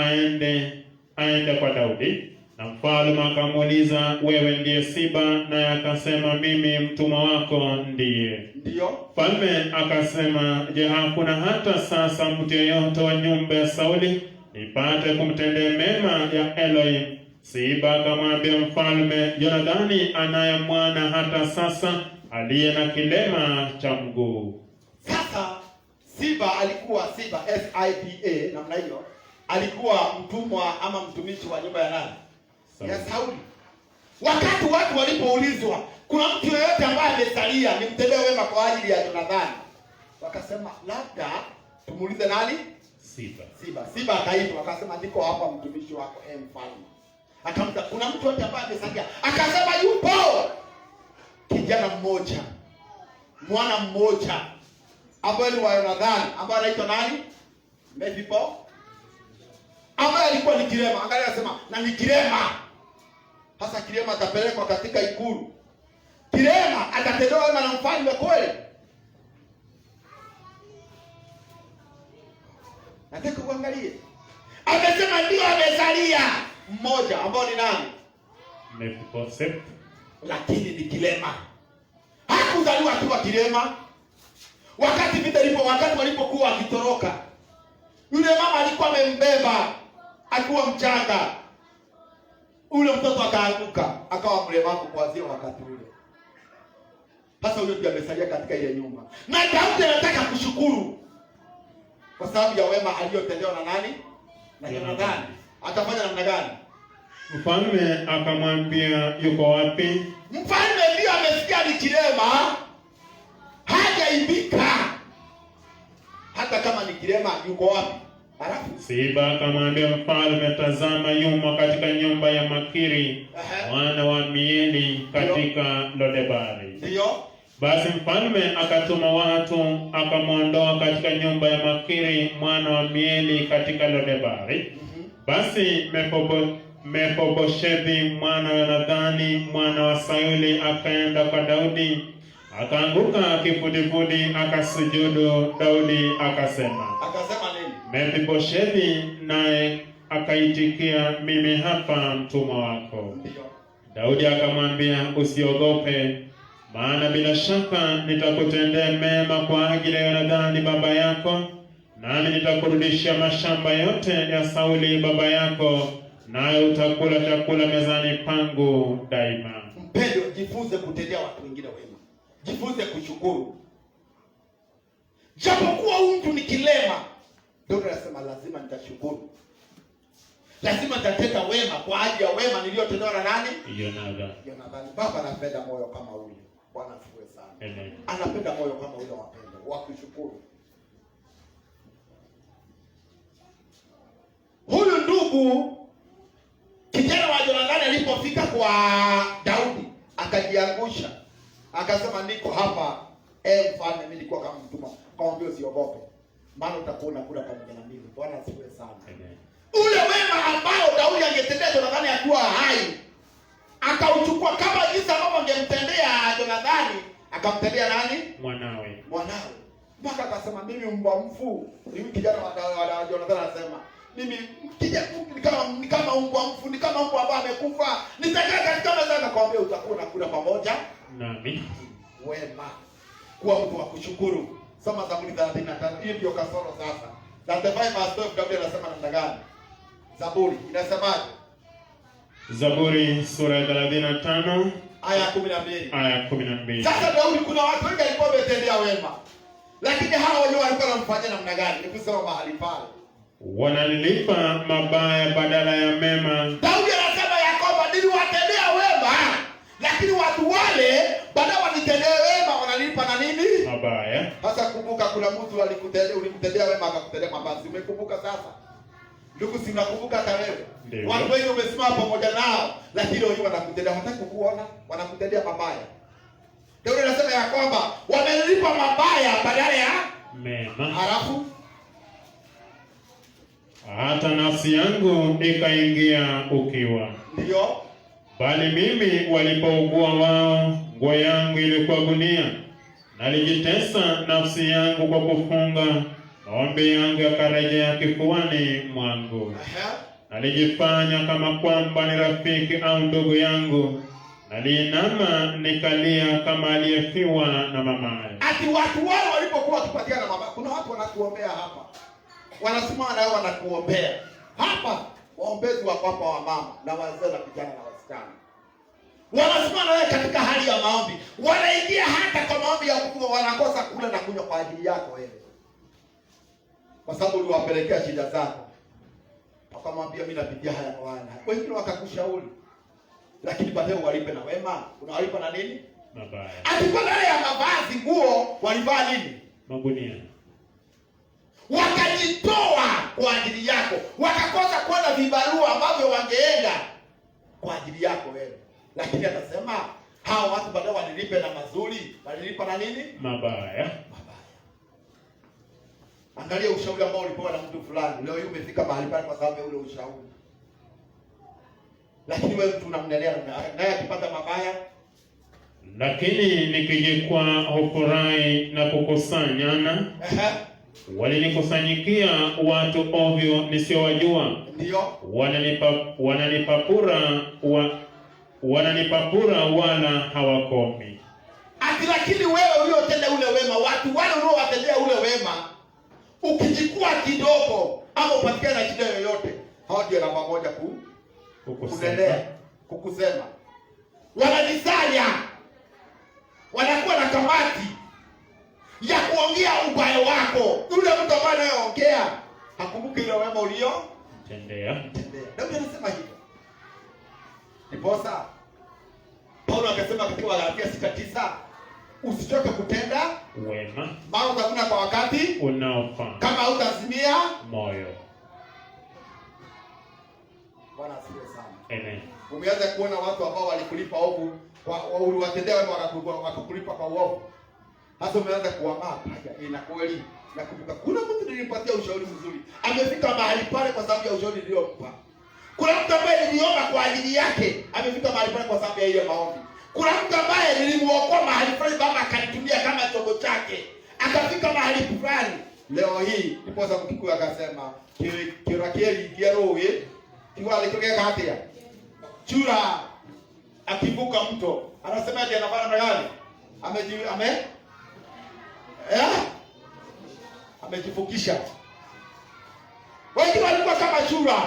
aende kwa Daudi, na mfalme akamuuliza, wewe ndiye Siba? Naye akasema, mimi mtumwa wako ndiye. Ndio. Mfalme akasema, je, hakuna hata sasa mtu yeyote wa nyumba ya Sauli nipate kumtendea mema ya Elohim? Siba akamwambia mfalme, Yonathani anaye mwana hata sasa aliye na kilema cha mguu. Sasa Siba alikuwa S-I-B-A namna hiyo, alikuwa mtumwa ama mtumishi wa nyumba ya nani? Ya Sauli. Wakati watu walipoulizwa kuna mtu yeyote ambaye amesalia nimtendee wema kwa ajili ya Yonathani, wakasema labda tumuulize nani? Siba akaitwa, akasema ndiko hapa mtumishi wako mfalme. Akamta, kuna mtu yote ambaye amesalia? Akasema yupo. Kijana mmoja, mwana mmoja ambaye ni wa Yonathani, ambaye anaitwa nani? Mephibosheth, ambaye alikuwa ni kilema. Angalia, anasema na ni kilema. Sasa kilema atapelekwa katika ikulu, kilema atatendewa wema na mfalme kweli? Nataka uangalie. Amesema ndio amesalia mmoja ambao ni nani? Mephibosheth, lakini ni kilema. Hakuzaliwa akiwa kilema. Wakati walipokuwa wakitoroka, yule mama alikuwa amembeba akiwa mchanga. Ule mtoto akaanguka, akawa mlemavu kuanzia wakati ule. Sasa yule ndiye amesalia katika ile nyumba. Na Daudi anataka kushukuru kwa sababu ya wema aliyotendewa na nani? Na Yonathani. Atafanya namna gani? Mfalme akamwambia, yuko wapi? Mfalme ndio amesikia ni kilema, hajaibika. Hata kama ni kilema, yuko wapi? Alafu Siba akamwambia mfalme, tazama, yumo katika nyumba ya Makiri mwana wa Mieli katika Lodebari. Ndio. Basi mfalme akatuma watu, akamwondoa katika nyumba ya Makiri mwana wa Mieli katika Lodebari. Basi Mefiboshethi mwana wa Yonathani mwana wa Sauli akaenda kwa Daudi, akaanguka kifudifudi, akasujudu. Daudi akasema nini? Mefiboshethi, naye akaitikia, mimi hapa mtumwa wako. Ndio. Daudi akamwambia, usiogope, maana bila shaka nitakutendea mema kwa ajili ya Yonathani baba yako, nami nitakurudishia mashamba yote ya Sauli baba yako, naye utakula chakula mezani pangu daima. Mpendo, jifunze kutendea watu wengine wema. Jifunze kushukuru. Japokuwa mtu ni kilema, ndio anasema lazima nitashukuru. Lazima nitatenda wema kwa ajili ya wema niliyotendewa na nani? Yonathani. Baba anapenda moyo kama ule. Bwana asifiwe sana. Amen. Anapenda moyo kama ule, wapendo, wa kushukuru. Huyu ndugu kijana wa Yonathani alipofika kwa Daudi, akajiangusha, akasema niko hapa mfalme, mimi nilikuwa kama mtumwa. Akamwambia usiogope, maana utakuwa unakula pamoja na mimi. Bwana asifiwe sana. Amen. Ule wema ambao Daudi angetendea Jonathani akiwa hai, akauchukua kama jinsi ambavyo angemtendea Jonathani, akamtendea nani? Mwanawe. Mpaka akasema mimi mbwa mfu. Ni kijana wa Jonathani anasema, mimi ni kama mbwa mfu, ni kama mbwa ambaye amekufa. Nitakaa katika meza na kuambia utakuwa unakula pamoja nami. Wema. Kuwa mtu wa kushukuru. Soma Zaburi 35. Hiyo ndio kasoro sasa. Na the Bible Daudi anasema namna gani? Zaburi inasemaje? Zaburi sura ya 35 aya 12. Aya 12. Sasa Daudi, kuna watu wengi walikuwa wametendea wema, lakini hawa wenyewe walikuwa wanamfanyia namna gani? Ni kusema mahali pale wananilipa mabaya badala ya mema. Daudi anasema ya kwamba niliwatendea wema, lakini watu wale badala wanitendea wema wananilipa na nini? Mabaya. Sasa kumbuka, kuna mtu ulimtendea wema akakutendea mabaya. Umekumbuka sasa? Ndugu, si unakumbuka hata wewe? Watu wengi umesimama pamoja nao, lakini wao wanakutendea, hataki kukuona, wanakutendea mabaya. Daudi anasema ya kwamba wamenilipa mabaya badala ya mema. Halafu hata nafsi yangu ikaingia ukiwa. Ndio. Bali mimi walipougua wao, nguo yangu ilikuwa gunia. Nalijitesa nafsi yangu kwa kufunga, maombi yangu yakarejea kifuani mwangu. Nalijifanya kama kwamba ni rafiki au ndugu yangu. Naliinama nikalia kama aliyefiwa na mamaye. Ati watu wao walipokuwa wakipatia na mama, kuna watu wanakuombea hapa. Wanasimama na wao wanakuombea. Hapa waombezi wako hapa, wa mama na wazee na vijana na wasichana. Wanasimama na wewe katika hali ya maombi. Wanaingia hata kwa maombi ya kufunga, wanakosa kula na kunywa kwa ajili yako wewe. Kwa sababu uliwapelekea shida zako. Wakamwambia mimi napitia haya kwa wana. Wengine wakakushauri. Lakini baadaye walipe na wema. Unawalipa na nini? Mabaya. Alikuwa ndani ya mavazi, nguo, walivaa nini? Magunia. Wakajitoa kwa ajili yako. Wakakosa kuona vibarua ambavyo wangeenda kwa ajili yako wewe. Lakini anasema hao watu baadaye walilipe na mazuri, walilipa na nini? Mabaya. Angalia ushauri ambao ulipewa na mtu fulani. Leo hii umefika mahali pale kwa sababu ya ule ushauri. Lakini wewe mtu unamnelea naye akipata mabaya. Lakini nikijikwaa hufurahi na kukusanyana. Walinikusanyikia watu ovyo nisiowajua. Ndio. Wananipapura wala hawakomi. Ati lakini wewe uliotenda ule wema, watu wale uliowatendea ule wema, ukijikua kidogo ama upatikane na shida yoyote, hao ndio namba moja kukusema. Wanajisanya. Wanakuwa na kamati ya kuongea ubaya wako. Yule mtu ambaye anayeongea hakumbuki ile wema ulio tendea. Daudi anasema hivyo. Ndiposa Paulo akasema katika Wagalatia 6:9, usichoke kutenda wema, maana utavuna kwa wakati unaofaa, kama hutazimia moyo. Bwana asifiwe sana. Amen. Umeanza kuona watu ambao walikulipa ovu, uliwatendea wema wakakulipa kwa uovu. Hata umeanza kuamaa haja ina kweli. Nakumbuka kuna mtu nilimpatia ushauri mzuri. Amefika mahali pale kwa sababu ya ushauri niliyompa. Kuna mtu ambaye niliomba kwa ajili yake, amefika mahali pale kwa sababu ya ile maombi. Kuna mtu ambaye nilimuokoa mahali pale, baba akanitumia kama chombo chake. Akafika mahali fulani. Leo hii ndiposa Mkikuyu akasema kirakeli kiarowe kiwale kile katia. Chura akivuka mto, anasema ati anafanya na gani? Amejifukisha. Wengi walikuwa kama chura.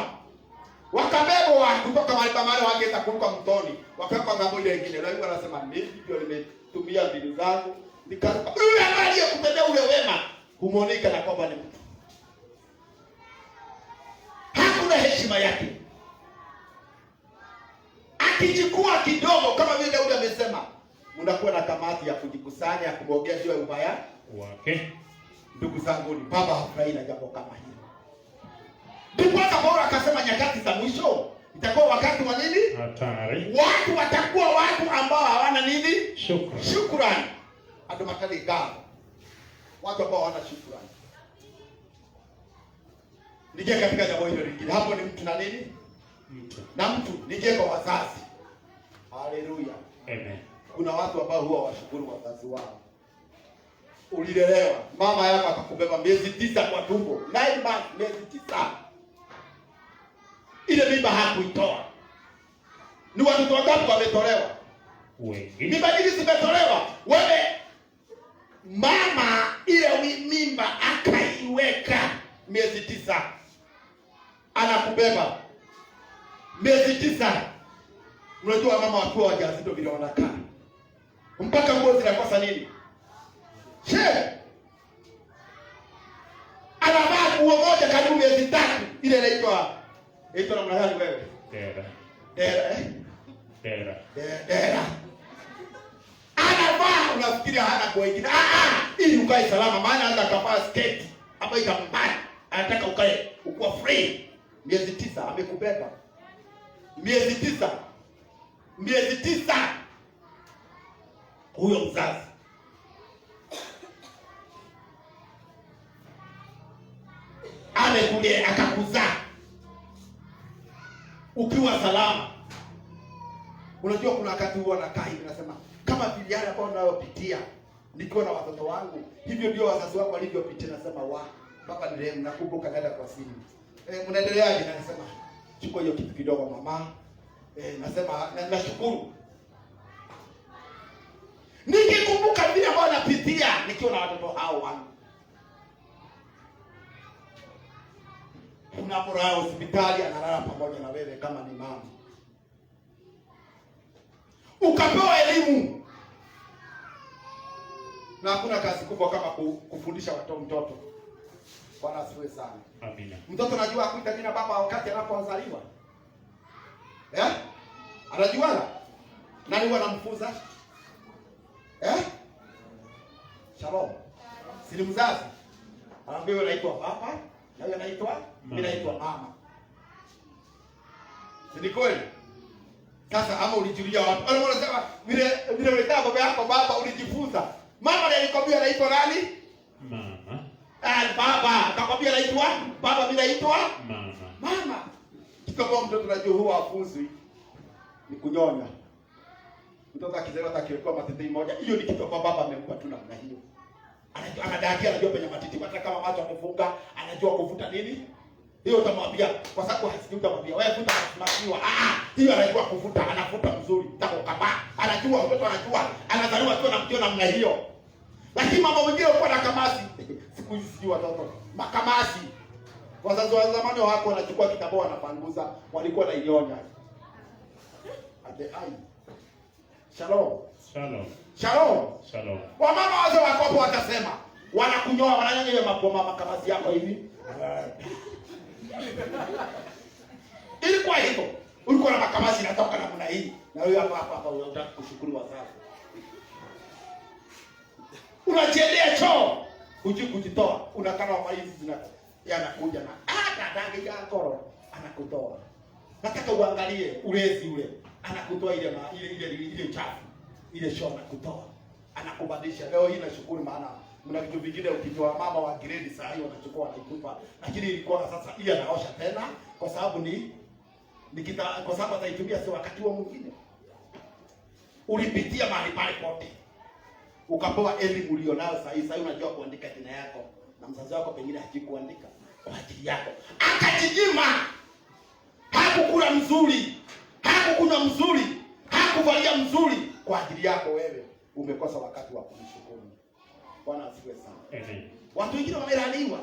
Wakabebwa kutoka mahali pamale wangeenda kuruka mtoni. Wakapa ngambo ile nyingine. Leo wanasema mimi ndio nimetumia mbinu zangu nikaruka. Yule ambaye aliyekutendea ule wema humuonika na kwamba ni mtu. Hakuna heshima yake. Akijikua kidogo kama vile Daudi amesema, mnakuwa na kamati ya kujikusanya kumwongea juu ya ubaya wake. Ndugu zangu, ni baba hafurahi na jambo kama hilo. Ndipo Paulo akasema nyakati za mwisho itakuwa wakati wa nini? Hatari. Watu watakuwa watu ambao hawana nini? Shukrani. Hata makali gawa. Watu ambao hawana shukrani. Nije katika jambo hilo lingine. Hapo ni mtu na nini? Mtu. Na mtu nije kwa wazazi. Haleluya. Amen. Kuna watu ambao huwa washukuru wazazi wao. Ulilelewa, mama yako akakubeba miezi 9 kwa tumbo. 9 months, miezi 9. Ile mimba hakuitoa. Ni watoto wangapi wametolewa? Wengi. Mimba nyingi zimetolewa. Wewe mama ile mimba akaiweka miezi 9. Anakubeba miezi 9. Unajua mama wakiwa wajawazito vile wanakaa. Mpaka nguo zinakosa nini? Anavaa nguo moja karibu miezi 3. Ile inaitwa namna gani wewe? Dera. Anavaa unafikiria hana kwa wengine. Ili ukae salama, maana anataka kavaa sketi hapa itambana. Anataka ukae ukuwa free. Miezi 9 amekubeba. Miezi 9. Huyo mzazi amekulia akakuzaa ukiwa salama. Unajua kuna wakati huo nakaa hivi nasema kama vijana ambao ninayopitia nikiwa na watoto wangu, hivyo ndio wazazi wangu walivyopitia. Nasema baba ni rehemu. Nakumbuka dada kwa simu, mnaendeleaje? Na nasema chukua hiyo kitu kidogo mama. Nasema nashukuru. Nikikumbuka vile ambao napitia nikiwa na watoto hao wangu. Unapolala hospitali analala pamoja na wewe kama ni mama. Ukapewa elimu. Na hakuna kazi kubwa kama kufundisha mtoto. Bwana asifiwe sana. Amina. Mtoto anajua kuita jina baba wakati anapozaliwa. Anajuana? Nani wanamfunza? Shalom. Si mzazi. Anaambiwa anaitwa baba, na wewe anaitwa mimi naitwa mama. Si kweli? Sasa ama ulijulia watu. Wale wanasema vile ulitaka baba yako baba ulijifunza. Mama ndiye alikwambia anaitwa nani? Mama. Baba, akakwambia anaitwa baba, mimi naitwa mama. Kitabu mtoto anajua huwa afunzwi ni kunyonya. Mtoto akizaliwa atakiwekwa matiti moja. Hiyo ni kitu kwa baba amempa tu namna hiyo. Anajua penye matiti, hata kama macho amefunga, anajua kuvuta nini? Hiyo utamwambia kwa sababu hasikii, utamwambia wewe vuta maziwa. Hiyo anajua kuvuta, anavuta mzuri. Tako kama anajua, mtoto anajua, anazaliwa tu na mtio namna hiyo. Lakini mama mwingine uko na kamasi. Siku hizi sijui watoto. Makamasi. Wazazi wa zamani wako wanachukua kitabu wanapanguza, walikuwa na inyonya. Shalom. Wamama wazee wakopo watasema, wanakunyoa, wananyanya ile mapoma kamasi yako hivi. Ilikuwa hivyo. Ulikuwa na makamasi inatoka namna hii. Na wewe hapa unataka kushukuru wazazi. Unajiendea choo, hujui kujitoa. Unakana wa hizi yanakuja na dangi ya koro anakutoa. Nataka uangalie ulezi ule. Anakutoa ile uchafu. Ile shona anakutoa. Anakubadilisha. Leo hii nashukuru maana mna vitu vingine ukitoa mama wa grade saa hiyo anachukua anaitupa. Lakini ilikuwa sasa ile anaosha tena kwa sababu kwa sababu ataitumia si wakati wa mwingine. Ulipitia mahali pale pote. Ukapewa elimu ulionayo sasa unajua kuandika jina yako na mzazi wako pengine hajui kuandika kwa ajili yako. Akajinyima. Hakukula mzuri, hakukunywa mzuri, hakuvalia mzuri kwa ajili yako wewe. Umekosa wakati wa kumshukuru. Bwana asifiwe sana. Amen. Watu wengine wamelaniwa.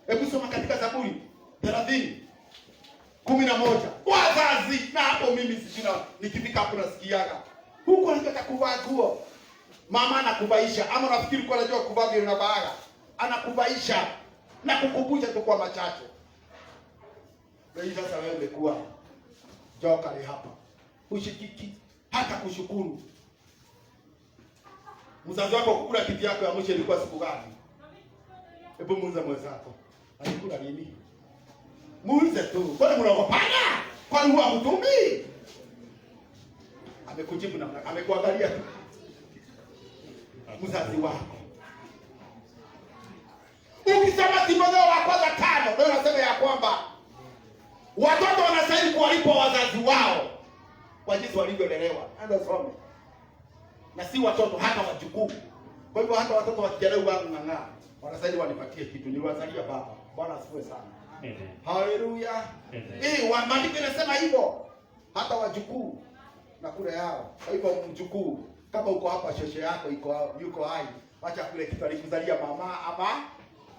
Hebu soma katika Zaburi 30:11. Wazazi, na hapo mimi sijina nikifika hapo nasikiaga. Huko anataka kuvaa nguo. Mama anakuvaisha, ama unafikiri kwa anajua kuvaa vile na baaga. Anakuvaisha na kukumbusha tu kwa machache. Wewe sasa wewe umekuwa jokali hapa. Ushikiki hata kushukuru. Mzazi wako kukula kiti yako ya mwisho ilikuwa siku gani? Hebu muulize mwenzako. Alikula nini? Muulize tu. Kwani mnaogopana? Kwani huwa mtumii? Amekujibu namna, amekuangalia tu. Mzazi wako. Ukisema Timotheo wa kwanza 5 5 ndio nasema ya kwamba watoto wanastahili kuwalipa wazazi wao kwa jinsi walivyolelewa. Ndio some. Na si watoto, hata wajukuu. Kwa hivyo hata watoto wakijaribu wangu ng'ang'aa, wanastahili wanipatie kitu. Niliwazalia baba. Bwana asifiwe sana. Amen. Haleluya. Maandiko yanasema hivyo. Hata wajukuu na kule yao. Kwa hivyo mjukuu, kama uko hapa shosho yako yuko hai, acha kule kitu alikuzalia mama ama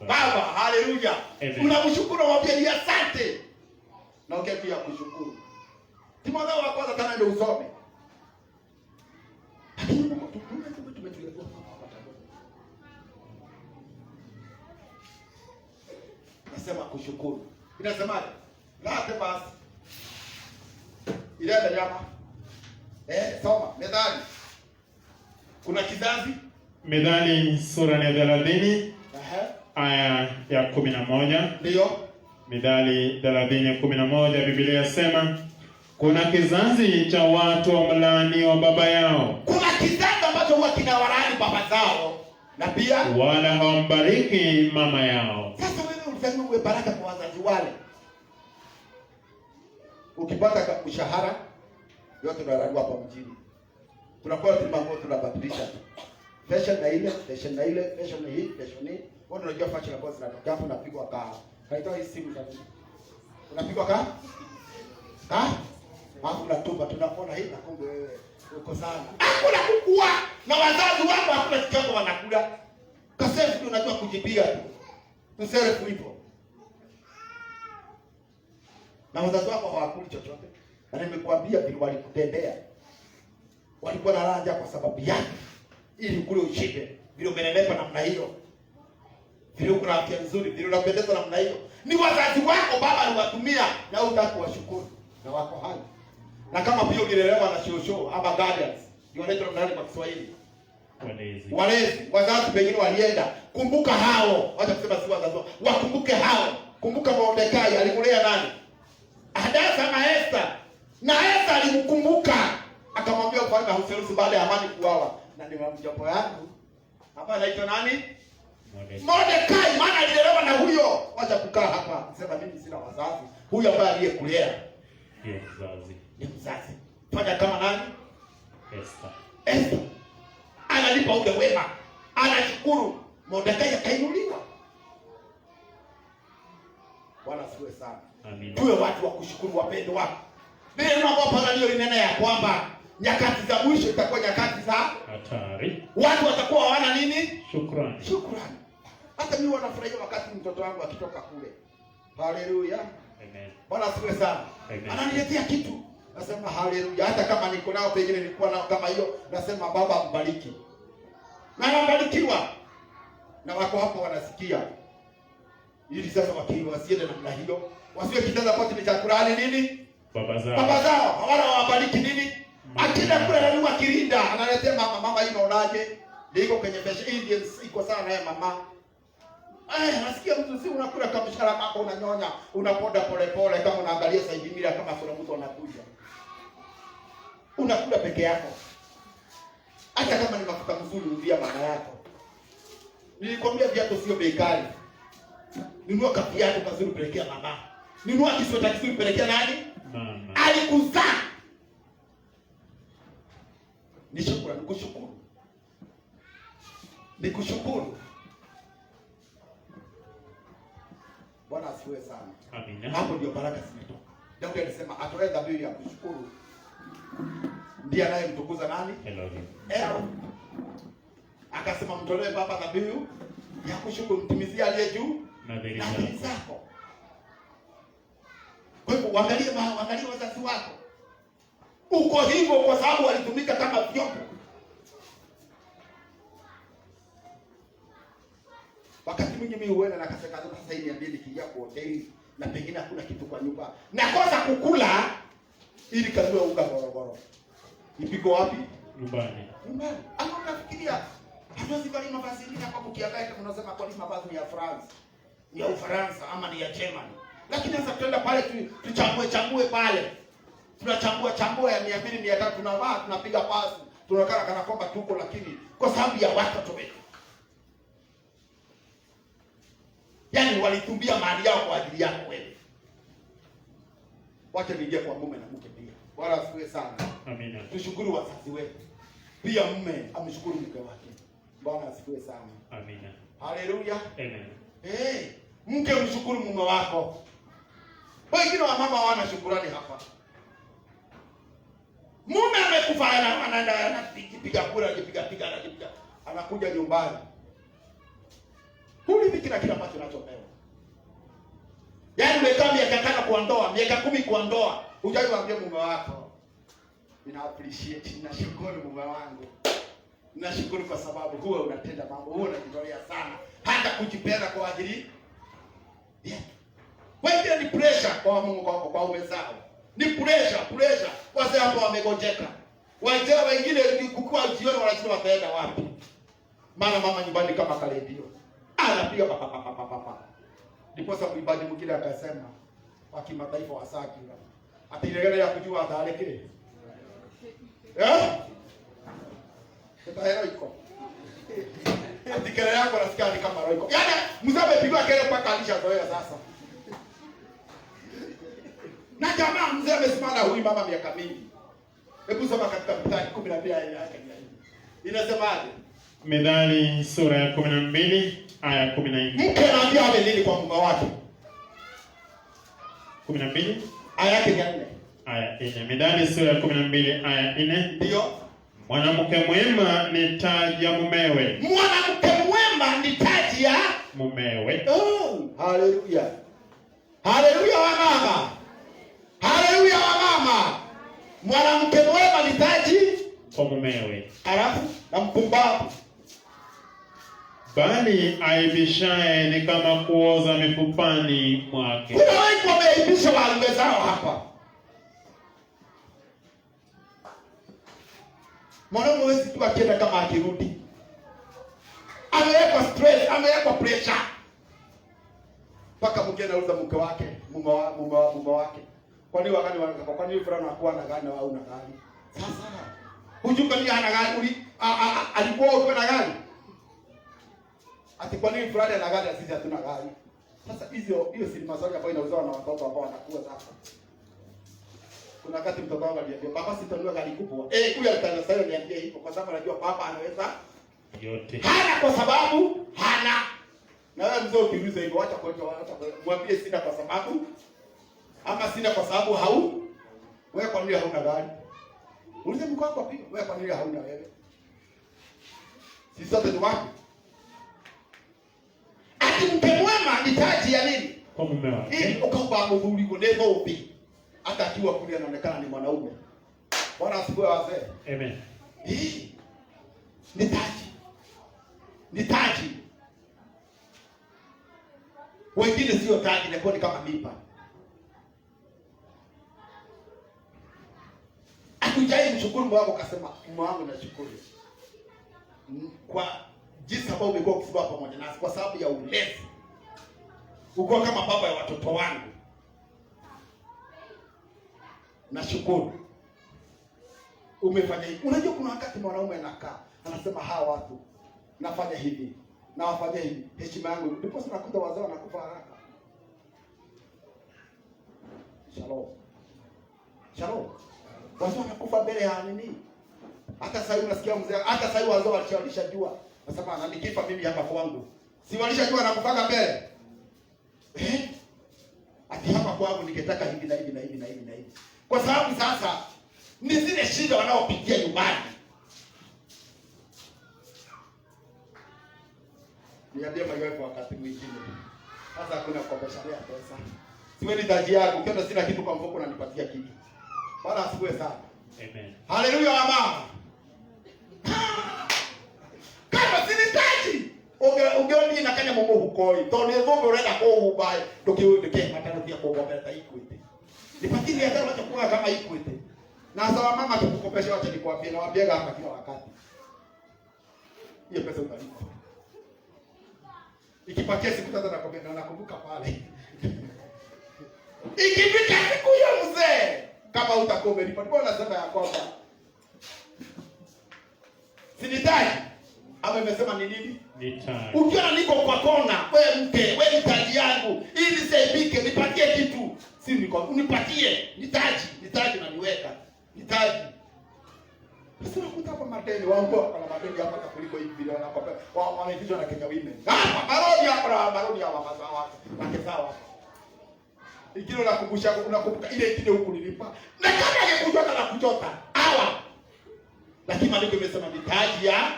baba. Haleluya. Unamshukuru, mwambie ni asante. Na pia kushukuru. Timotheo wa kwanza tena ndio usome. Nasema kushukuru. Inasemaje? Late basi. Ile nyama. Soma Methali. Kuna kizazi? Methali sura ya 30 aya ya 11. Ndio. Methali 30:11, Biblia yasema kuna kizazi cha watu wamlaani wa baba yao. Kuna kizazi ambacho huwa kinawalaani baba zao na pia wala hawambariki mama yao. Sasa wewe unafanya uwe baraka kwa wazazi wale. Ukipata mshahara yote tunarudi hapa mjini. Tunakuwa tunabadilisha. Fashion na ile, fashion na ile, fashion na hii, fashion hii. Wewe unajua fashion kwa sababu zinatoka unapigwa kaa. Kaitoa hii simu sasa. Unapigwa kaa? Hapo unatupa tunakuona hii na kumbe wewe uko sana. Hakuna kukua na wazazi wako hakuna kitu wanakula. Kasefu unajua kujipiga tu. Mserefu hivyo. Na wazazi wako hawakuli chochote. Na nimekuambia vile walikutendea. Walikuwa na raha kwa sababu yake. Ili kule ushibe. Vile umenenepa namna hiyo. Vile uko na afya nzuri, vile unapendeza namna hiyo. Ni wazazi wako baba aliwatumia na unataka kuwashukuru. Na wako hai. Na kama pia ulilelewa na shosho ama guardians, wanaitwa nani kwa Kiswahili? Walezi. Wazazi pengine walienda. Kumbuka hao. Wacha kusema si wazazi. Wakumbuke hao. Kumbuka Mordekai alikulea nani? Hadasa na Esther. Na Esther alimkumbuka. Akamwambia ufanye Ahasuerus baada ya Hamani kuuawa. Na ni mjomba yangu. Hapa anaitwa nani? Mordekai. Maana alilelewa na huyo. Wacha kukaa hapa. Sema mimi sina wazazi. Huyo ambaye aliyekulea. Ndiye mzazi. Ni mzazi. Fanya kama nani? Esther. Analipa ule wema. Anashukuru. Mordekai akainuliwa. Bwana asifiwe sana. Amina. Tuwe watu wa kushukuru wapendo wako. Bila neno hapa ndio linena ya kwamba nyakati za mwisho itakuwa nyakati za hatari. Watu watakuwa hawana nini? Shukrani. Shukrani. Hata mimi wanafurahia wakati mtoto wangu akitoka kule. Haleluya. Amen. Bwana asifiwe sana. Amen. Ananiletea kitu. Nasema haleluya. Hata kama niko nao pengine nilikuwa nao kama hiyo, nasema baba mbariki. Na anabarikiwa. Na wako hapo wanasikia. Ili sasa wasiende namna hiyo. Wasiwe kitanda pote ni chakula nini? Baba zao. Hawana wabariki nini? Akida kule ananua kirinda, analetea mama hii unaonaje? Liko kwenye Fresh Indians iko sawa na yeye mama. Nasikia mtu si unakula kama mshahara wako unanyonya, unapoda pole pole kama unaangalia side mirror kama kuna mtu anakuja. Unakula peke yako. Hata kama ni mafuta mzuri umbia mama yako. Nilikwambia viatu sio bei kali. Nunua kafiatu kazuri pelekea mama. Nunua kisweta kizuri pelekea nani? Mama. Alikuzaa. Nikushukuru. Nikushukuru. Bwana asifiwe sana. Amina. Hapo ndio baraka zinatoka. Daudi alisema atoe dhabihu ya kushukuru. Ndiye anayemtukuza nani? Elohim. Akasema mtolee baba dhabihu ya kushukuru, mtimizie aliye juu nadhiri zako. Kwa hivyo waangalie wazazi wako. Uko hivyo kwa sababu walitumika kama vyombo. Wakati mwingi mimi huenda na kaseka sasa hivi niambie nikija kwa hoteli na pengine hakuna kitu kwa nyumba. Nakosa kukula ili kazua unga gorogoro. Nipiko wapi? Nyumbani. Ama unafikiria hatuwezi kali mavazi hili kwa kukiangalia kama unasema kwa nini mavazi ni ya France? Ni ya Ufaransa ama ni ya Germany. Lakini sasa tuenda pale tuchambue pale. Tunachambua ya 200 300 tunavaa tunapiga pasi. Tunaonekana kana kwamba tuko lakini kwa sababu ya watoto wetu. Yaani walitumbia mali yao kwa ajili yako wewe. Wacha niingie kwa mume na mke pia. Bwana asifiwe sana. Amina. Tushukuru wazazi wetu. Pia mume amshukuru mke wake. Bwana asifiwe sana. Amina. Haleluya. Amen. Mke mshukuru mume wako. Wengine wa mama hawana shukrani hapa. Mume amekufa anaenda anapiga kura, anapiga. Anakuja nyumbani. Huli kila ambacho unachopewa. Yaani umekaa miaka 5 kwa ndoa, miaka 10 kwa ndoa, hujai waambia mume wako, "Nina appreciate, ninashukuru mume wangu. Ninashukuru kwa sababu huwa unatenda mambo, huwa unajitolea sana, hata kujipenda kwa ajili." Wengine ni pressure kwa Mungu wako, kwa umezao. Ni pressure. Wazee ambao wamegojeka. Wazee wengine kukua jioni wanasema wataenda wapi? Maana mama nyumbani kama karedio. Anapiga papa. Ndipo sababu ibadi mwingine akasema wa kimataifa wa Sakira. Atilegele ya kujua ataleke. Sasa iko. Atikele yako nasikia ni kama roiko. Yaani mzabe pigwa kile kwa kalisha zoea sasa. Na jamaa mzee amesimama huyu mama miaka mingi. Hebu soma katika Mithali 12 aya yake. Inasemaje? Mithali sura ya 12 aya 14. Mke anaambia awe nini kwa mume wake? 12 aya yake 4. Aya 4. Mithali sura ya 12 aya 4. Ndio. Mwanamke mwema ni taji ya mumewe. Mwanamke mwema ni taji ya mumewe. Haleluya. Haleluya wa mama. Haleluya wa mama. Mwanamke mwema ni taji kwa mumewe. Alafu na mpumbavu, bali aibishaye ni kama kuoza mifupani mwake. Kuna watu wameaibisha waume zao hapa. Mwanaume wewe tu akienda kama akirudi, amewekwa stress, amewekwa pressure. Paka mke anauza mke wake, mume wake. Kwani wakati kwani fulani anakuwa na gani au una gani? Sasa hujuka ni ana gani alikuwa uko na gani? Ati kwa nini fulani ana gani sisi hatuna gani? Sasa hiyo si maswali ambayo inauzwa na watoto ambao wanakuwa sasa. Kuna wakati mtoto wangu aliambia baba sitanunua gari kubwa. Huyu alitaka sasa niambie hivyo kwa sababu anajua baba anaweza yote. Hana kwa sababu hana. Na wewe mzee ukiuliza hivyo acha mwambie sina kwa sababu ama sina kwa sababu hau. Wewe kwa nini hauna gari? Ulize mko wako pia, wewe kwa nini hauna wewe? Sisi sote ni wapi? Ati mke mwema ni taji ya nini? Kwa mume wake. Ili ukaomba mvuli kunevo upi. Hata akiwa kule anaonekana ni mwanaume. Bwana asifiwe wazee. Amen. Ni taji. Ni taji. Wengine sio taji, ni kama mipa. Akujai mshukuru Mungu wako kasema, Mungu wangu nashukuru. Kwa jinsi ambavyo umekuwa ukisimama pamoja nasi kwa sababu ya ulezi. Uko kama baba ya watoto wangu. Nashukuru. Umefanya hivi. Unajua kuna wakati mwanaume anakaa, anasema hawa watu nafanya hivi, na wafanya hivi. Heshima yangu. Ndipo tunakuta wazee wanakufa haraka. Shalom. Shalom. Wazee wanakufa mbele ya nini? Hata sasa unasikia mzee, hata sasa wazee walishajua. Nasema na nikifa mimi hapa kwangu. Si walishajua nakufaga mbele. Ati hapa kwangu ningetaka hivi na hivi na hivi na hivi na hivi. Kwa sababu sasa ni zile shida wanaopitia nyumbani. Niambie mayowe kwa wakati mwingine. Sasa hakuna kukopeshana pesa. Siwe ni taji yako, ukiona sina kitu kwa mfuko unanipatia kitu. Bwana asifiwe sana. Amen. Haleluya wa mama. Kama sinitaji. Ungeoni na kanya mumo hukoi. Tone zongo renda kwa ubai. Doki matano pia kwa ngombe ikuite. Nipatini hata watakuwa kama ikuite. Na sawa mama tukukopesha wacha nikwambie na waambia hapa kila wakati. Hiyo pesa utalipa. Ikipatia siku tatu na nakumbuka pale. Ikifika siku ya mzee kama utakuwa umelipa. Ndipo nasema ya kwamba sinitaji. Ama imesema ni nini? Nitaji. Ukiona niko kwa kona, wewe mke, wewe nitaji nisaidike, nipatie kitu. Si unipatie, nitaji na niweka. Nitaji. Sasa nakuta hapa madeni wangu hapa na madeni hapa kuliko hivi vile wanakopa. Wao wanaitwa na Kenya Women. Hapa baroni hapa na baroni hapa mazao wake. Wakesawa. Ikilo nakumbusha unakumbuka ile kile huku nilipa. Na kama angekuchota na kuchota. Hawa. Lakini maandiko imesema mitaji ya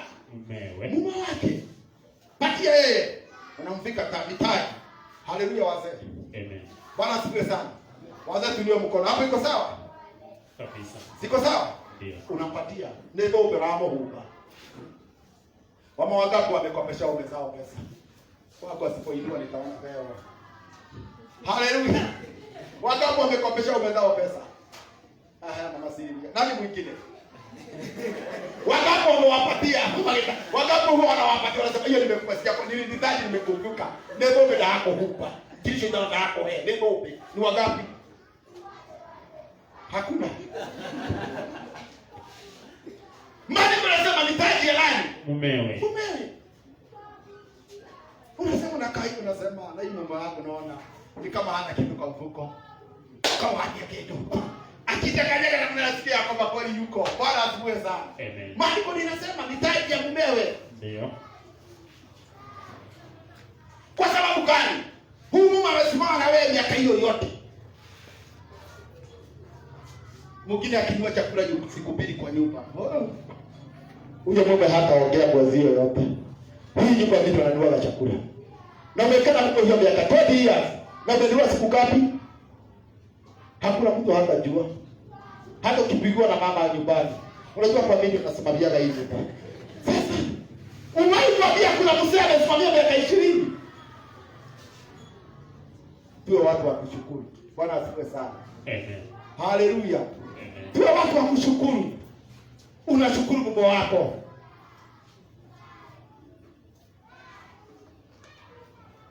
mume wake. Patia yeye. Unamfika mitaji. Haleluya wazee. Amen. Bwana asifiwe sana. Wazee tulio mkono. Hapo iko sawa? Kabisa. Siko sawa? Ndio. Unampatia. Ndio uberamo huba. Wama wangapi wamekopesha ume zao pesa? Wako wasipoinua nitaona leo. Haleluya. Wangapi wamekopesha ume zao pesa? Mama Siria. Nani mwingine? Wangapi wamewapatia? Wangapi huwa wanawapatia? Wanasema hiyo nimekupatia kwa nini nitaji nimekumbuka. Ndio ume yako huba. Kisha ndio yako ndio ume. Ni wangapi? Hakuna. Maandiko yanasema mitaji ya nani? Mumewe. Unasema unakaa hivi unasema na hii mume wako unaona ni kama hana kitu kwa mfuko. Kama hana kitu. Akitakanyaka na mnasikia kwamba kweli yuko. Bwana asifiwe sana. Amen. Maandiko linasema mitaji ya mumewe. Ndio. Kwa sababu gani? Huyu mume amesimama na wewe miaka hiyo yote. Mwingine akinua chakula siku mbili kwa nyumba. Huyo mume hataongea kwa zio yote. Hii nyumba ndio ananua chakula. Na umekaa huko hiyo miaka 20 years. Na umenunua siku ngapi? Hakuna mtu hatajua. Hata ukipigwa na mama nyumbani. Unajua kwa nini tunasimamia hivi? Sasa unaikuambia kuna mzee amesimamia miaka 20. Tuwe watu wa kushukuru. Bwana asifiwe sana. Amen. Haleluya. Tuwe watu wa kushukuru. Unashukuru mume wako.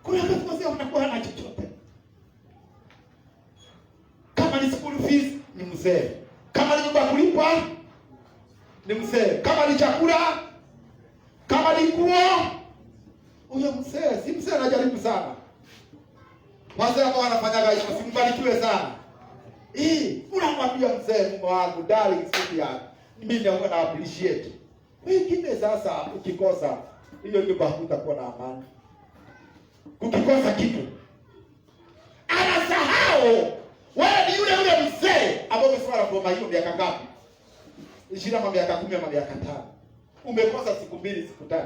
Kuna watu wazee wanakuwa na chochote. Kama ni school fees ni mzee. Kama ni nyumba kulipa ni mzee. Kama ni chakula, kama ni nguo, huyo mzee, si mzee anajaribu sana. Wazee ambao wanafanyaga hivyo simbarikiwe sana. Unamwambia mzee mume wangu darling siku yako. Mimi ndio na appreciate. Wengine sasa ukikosa hiyo nyumba hutakuwa na amani. Ukikosa kitu anasahau wewe ni yule mzee ambaye umeswala kwa hiyo miaka ngapi? 20 ama miaka 10 ama miaka 5. Umekosa siku 2 siku 3.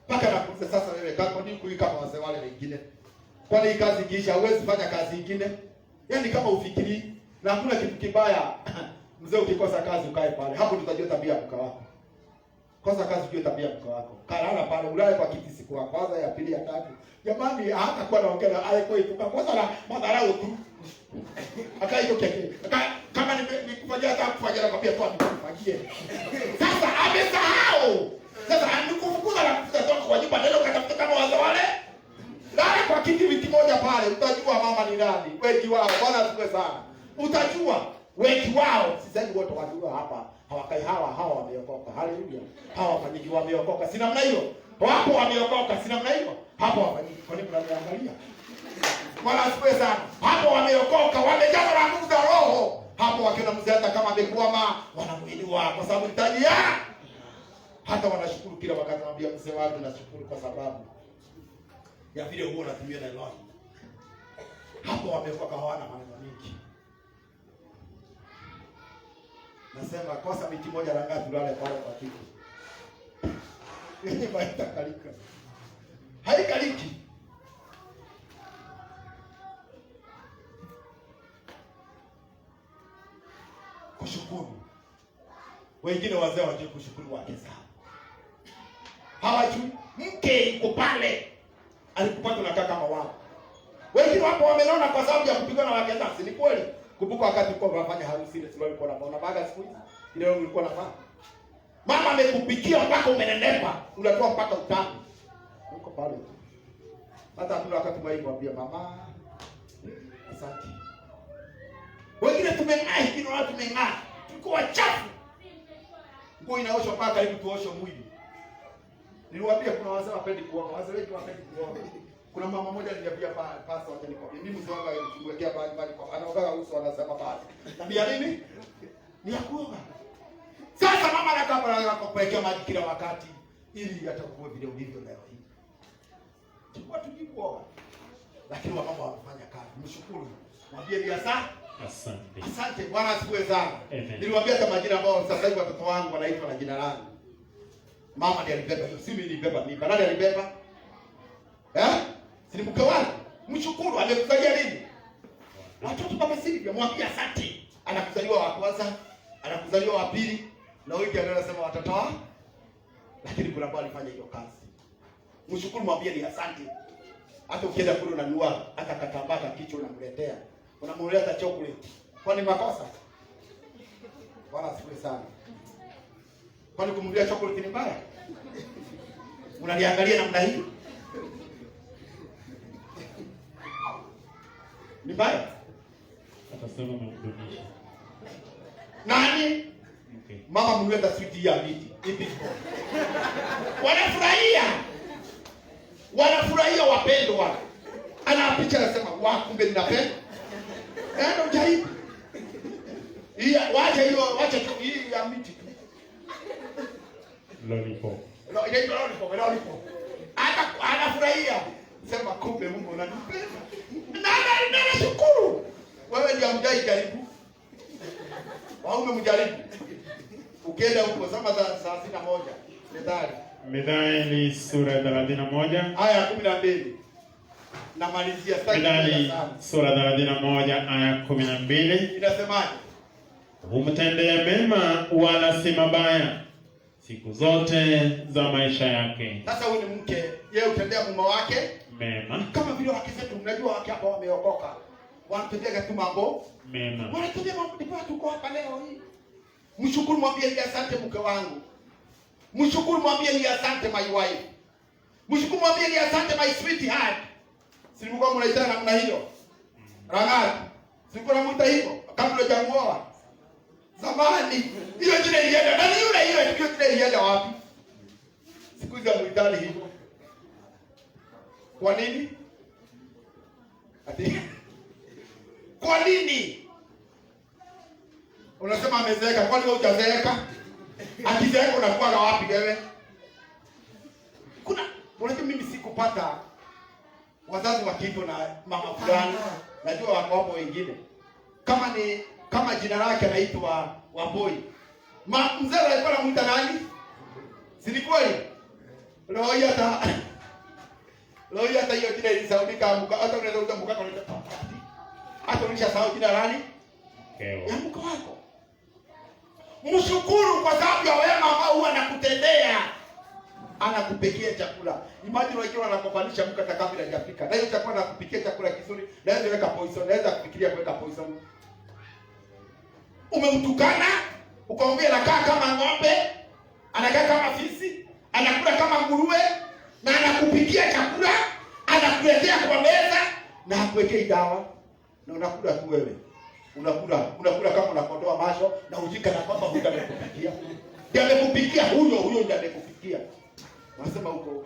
Paka nakuuliza sasa wewe kama ni kuika kama wazee wale wengine. Kwani hii kazi ikiisha huwezi fanya kazi nyingine? Yaani kama ufikiri na hakuna kitu kibaya mzee ukikosa kazi ukae pale. Hapo tutajua tabia mke wako. Kosa kazi ujue tabia mke wako. Kalala pale ulale kwa kiti siku ya kwanza, ya pili, ya tatu. Jamani hata kwa naongea na alikuwa ituka kosa na madharau tu. Akaiko keke. Kama nikufanyia hata kufanyia nakwambia tu nikufanyie. Sasa amesahau. Sasa anikufukuza na kufuta kwa nyumba leo katafuta kama wazee wale. Lala kwa kiti wiki moja pale utajua mama ni nani. Wengi wao Bwana asifiwe sana. Utajua wengi wao sisemi wote wajua hapa. Hawakai hawa wameokoka. Haleluya. Hawa wafanyiki wameokoka. Si namna hiyo. Wapo wameokoka. Si namna hiyo. Hapo wafanyiki kwa nini mnaangalia? Bwana asifiwe sana. Hapo wameokoka, wamejazwa na nguvu za Roho. Hapo wakiona mzee hata kama amekwama, wanamuinua kwa sababu hitaji ya hata wanashukuru kila wakati, anamwambia mzee wangu nashukuru kwa sababu ya vile huo unatumia na Roho. Hapo wameokoka, hawana maneno mengi. Nasema kosa miti moja la ngapi ulale pale kwa kitu. Yenye maita kalika. Haikaliki. Kushukuru. Wengine wazee wajue kushukuru wake zao. Hawajui mke iko pale. Alikupata unakaa kama wao. Wengine wapo wamenona kwa sababu ya kupigana na wake zao. Si ni kweli? Kumbuka wakati uko unafanya harusi ile sio ulikuwa unaona baada siku hizi. Ile wewe ulikuwa unafanya. Mama amekupikia mpaka umenenepa, unatoa mpaka utamu. Uko pale. Hata kuna wakati mwingine mama asante. Wengine tumeng'aa, kino watu tumeng'aa. Tuko wachafu. Nguo inaoshwa mpaka hivi tuoshe mwili. Niliwaambia kuna wazee wapendi kuoga, wazee wengi wapendi kuoga. Kuna mama mmoja aliniambia pasta wacha nikwambie. Mimi mzee wangu alimwekea bali kwa anaoga uso anasema basi. Niambia nini? Ni ya kuoga. Sasa mama anakuwekea maji kila wakati ili atakuwa vile ulivyo leo hii. Chukua tujikuoga. Lakini mama wanafanya kazi. Mshukuru. Mwambie ni asante. Asante Bwana asifiwe sana. Niliwaambia kama majina ambao sasa hivi watoto wangu wanaitwa na jina langu. Mama ndiye alibeba hiyo. Si mimi nilibeba mimba. Nani alibeba? Si mke wangu. Mshukuru amekuzalia nini? Watoto baba Silvia mwambie asante. Anakuzaliwa wa kwanza, anakuzaliwa wa pili, na wewe ndio anasema watoto. Lakini kuna bali alifanya hiyo kazi. Mshukuru mwambie ni asante. Hata ukienda kule unanua hata katambaka kichwa unamletea. Unamletea chocolate. Kwani makosa? Bwana asifiwe sana. Kwani kumletea chocolate ni mbaya? Unaliangalia namna hii? Ni mbaya? Atasema mdunisha. Nani? Okay. Mama mleta sweet ya miti. Hivi. Wanafurahia. Wanafurahia wapendo wao. Ana picha anasema, "Wa kumbe ninapenda." Ndio jaibu. Hii wacha hiyo, wacha hii ya miti tu. Lollipop. No, ile lollipop. Hata anafurahia. Sema kumbe Mungu unanipenda. Na shukuru. Wewe ndio mjai jaribu. Waume mjaribu. Ukienda huko soma za 31. Methali. Methali sura 31 aya 12. Namalizia sasa. Methali sura 31 aya 12. Inasemaje? Humtendea mema wala si mabaya siku zote za maisha yake. Sasa huyu ni mke, yeye utendea mume wake mema. Kama vile wake zetu mnajua wake hapa wameokoka. Wanatendea tu mambo mema. Wanatendea mambo ndipo tuko hapa leo hii. Mshukuru mwambie ni asante mke wangu. Mshukuru mwambie ni asante my wife. Mshukuru mwambie ni asante my sweetheart. Si mko mnaitana namna hiyo? Rangati. Siko namuita hivyo kabla hujamuoa. Zamani hiyo jina ilienda nani yule hiyo jina ilienda wapi? Siku hizo muitani hivyo. Kwa nini? Ati kwa nini? Unasema amezeeka, kwani wewe hujazeeka? Akizeeka unakuwa na wapi wewe? Unajua mimi sikupata wazazi wa kito na mama fulani. Najua wako hapo wengine. Kama jina lake anaitwa Wamboi. Mzee alikuwa anamuita nani? Si ni kweli? Leo hata hiyo jina ilisaulika hata unaweza kuta mkaka unaita. Hata ulishasahau jina nani? Ya mke wako. Mshukuru kwa sababu ya wema ambao huwa anakutendea. Anakupikia chakula. Imagine wakiwa wanakubalisha mke hata kabla hajafika. Na hiyo chakula anakupikia chakula kizuri, naweza weka poison, naweza kufikiria kuweka poison. Umemtukana, ukamwambia anakaa kama ng'ombe, anakaa kama fisi, anakula kama nguruwe, na anakupikia chakula, anakuletea kwa meza na hakuwekei dawa. Na unakula tu wewe. Unakula kama unakondoa macho na ujika na kwamba huyu amekupikia. Ndiye amekupikia huyo ndiye amekupikia. Wanasema huko.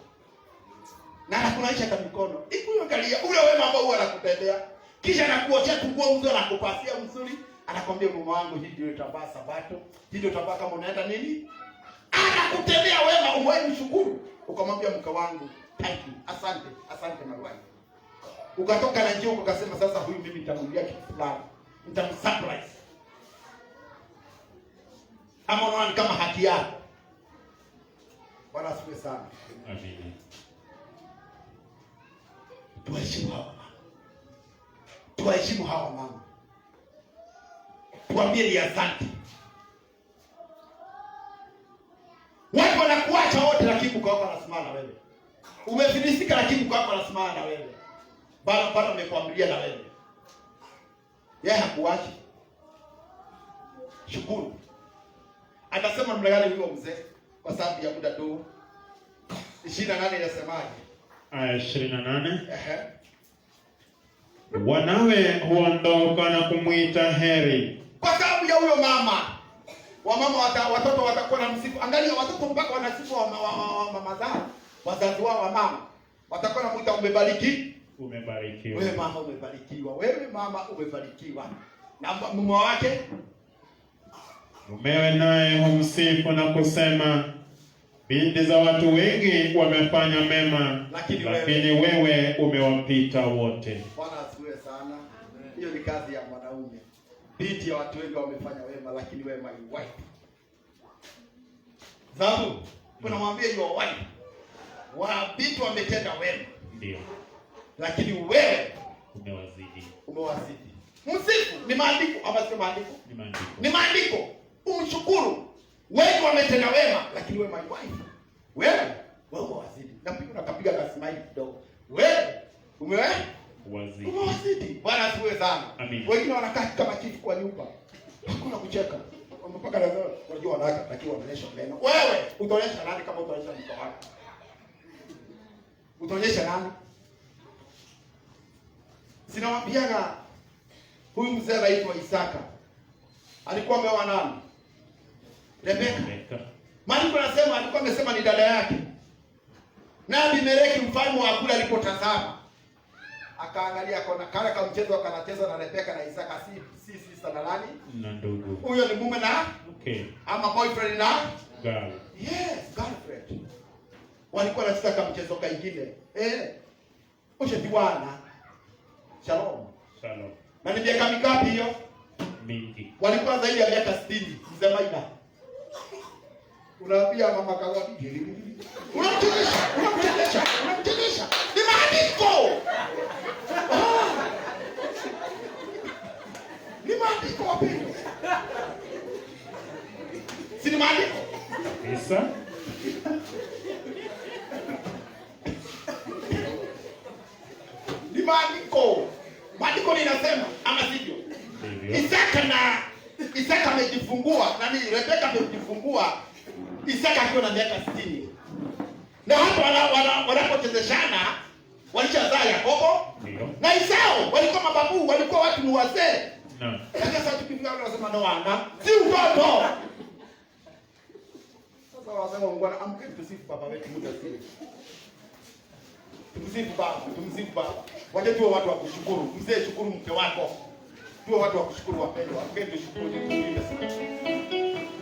Na anakunaisha hata mikono. Ikuyo angalia ule wema ambao huwa anakutendea. Kisha anakuotea nguo mzuri, anakupasia mzuri, anakwambia mume wangu hii ndio utavaa Sabato. Hii ndio utavaa kama unaenda nini? Anakutendea wema, umwai mshukuru. Ukamwambia mke wangu, thank you. Asante my wife. Ukatoka na njoo ukasema sasa huyu mimi nitamwambia kitu fulani. Nitamsurprise. Ama unaona kama haki yako. Bwana asifiwe sana. Amen. Tuheshimu hawa mama. Tuambie ni asante. Watu wanakuacha wote lakini mko hapa anasimama na wewe. Umefilisika lakini mko hapa anasimama na wewe. Bado amekwambia na wewe. Yeye hakuachi. Shukuru. Atasema namna gani huyo mzee kwa sababu ya muda tu. 28 inasemaje? Aya 28. Wanawe huondoka na kumuita heri. Kwa sababu ya huyo mama. Watoto watakuwa na msifu. Angalia watoto mpaka wanasifu wa mama zao. Wazazi wao wa mama. Watakuwa na muda umebariki. Umebarikiwa. Wewe mama umebarikiwa. Wewe mama umebarikiwa. Na mume wake, mumewe naye humsifu na kusema, binti za watu wengi wamefanya mema, lakini wewe umewapita wote. Bwana asifiwe sana. Hiyo ni kazi ya mwanaume. Binti ya watu wengi wamefanya wema, lakini wewe my wife. Sababu tunamwambia your wife, binti wametenda wema. Ndio. Lakini wewe umewazidi. Msifu, ni maandiko ama sio maandiko? Ni maandiko. Ni maandiko. Umshukuru. Wengi wametenda wema, lakini wewe my wife, wewe umewazidi. Na pia unakapiga na smile kidogo. Wewe umewazidi. Bwana asifiwe sana. Wengine wanakaa kama chifu kwa nyumba. Hakuna kucheka. Mpaka leo unajua wanawake lakini wanaonyesha meno. Wewe utaonyesha nani kama utaonyesha mko wako? Utaonyesha nani? Sinawaambiaga huyu mzee anaitwa Isaka. Alikuwa ameoa nani? Rebeka. Maandiko yanasema alikuwa amesema ni dada yake. Na Abimeleki mfalme wa kule alipotazama, akaangalia akaona kale kama mchezo akanacheza na Rebeka na Isaka si sana nani? Na ndugu. Huyo ni mume na ama boyfriend na girl. Yes, girlfriend. Walikuwa wanacheza kama mchezo kingine. Bwana. Shalom. Na ni miaka mingapi hiyo? Mingi. Walikuwa zaidi ya miaka 60. Mzee Maina. Unaambia mama kawadi. Unamchekesha. Ni maandiko. Ni maandiko wapendwa. Si ni maandiko? Isa. Ni maandiko. Maandiko linasema ama sivyo? Isaka amejifungua, Rebeka amejifungua Isaka akiwa na miaka 60. Na hapo wanapochezeshana walishazaa Yakobo na Esau, walikuwa mababu, walikuwa watu ni wazee. Sasa tukifika wanasema no wana, si utoto. Sasa wanasema ngwana amke tusifu baba wetu muda sisi. Tumsifu baba. Waje tuwe watu wa kushukuru. Mzee, shukuru mke wako. Tuwe watu wa kushukuru wapendwa. Amke tushukuru Mungu sana.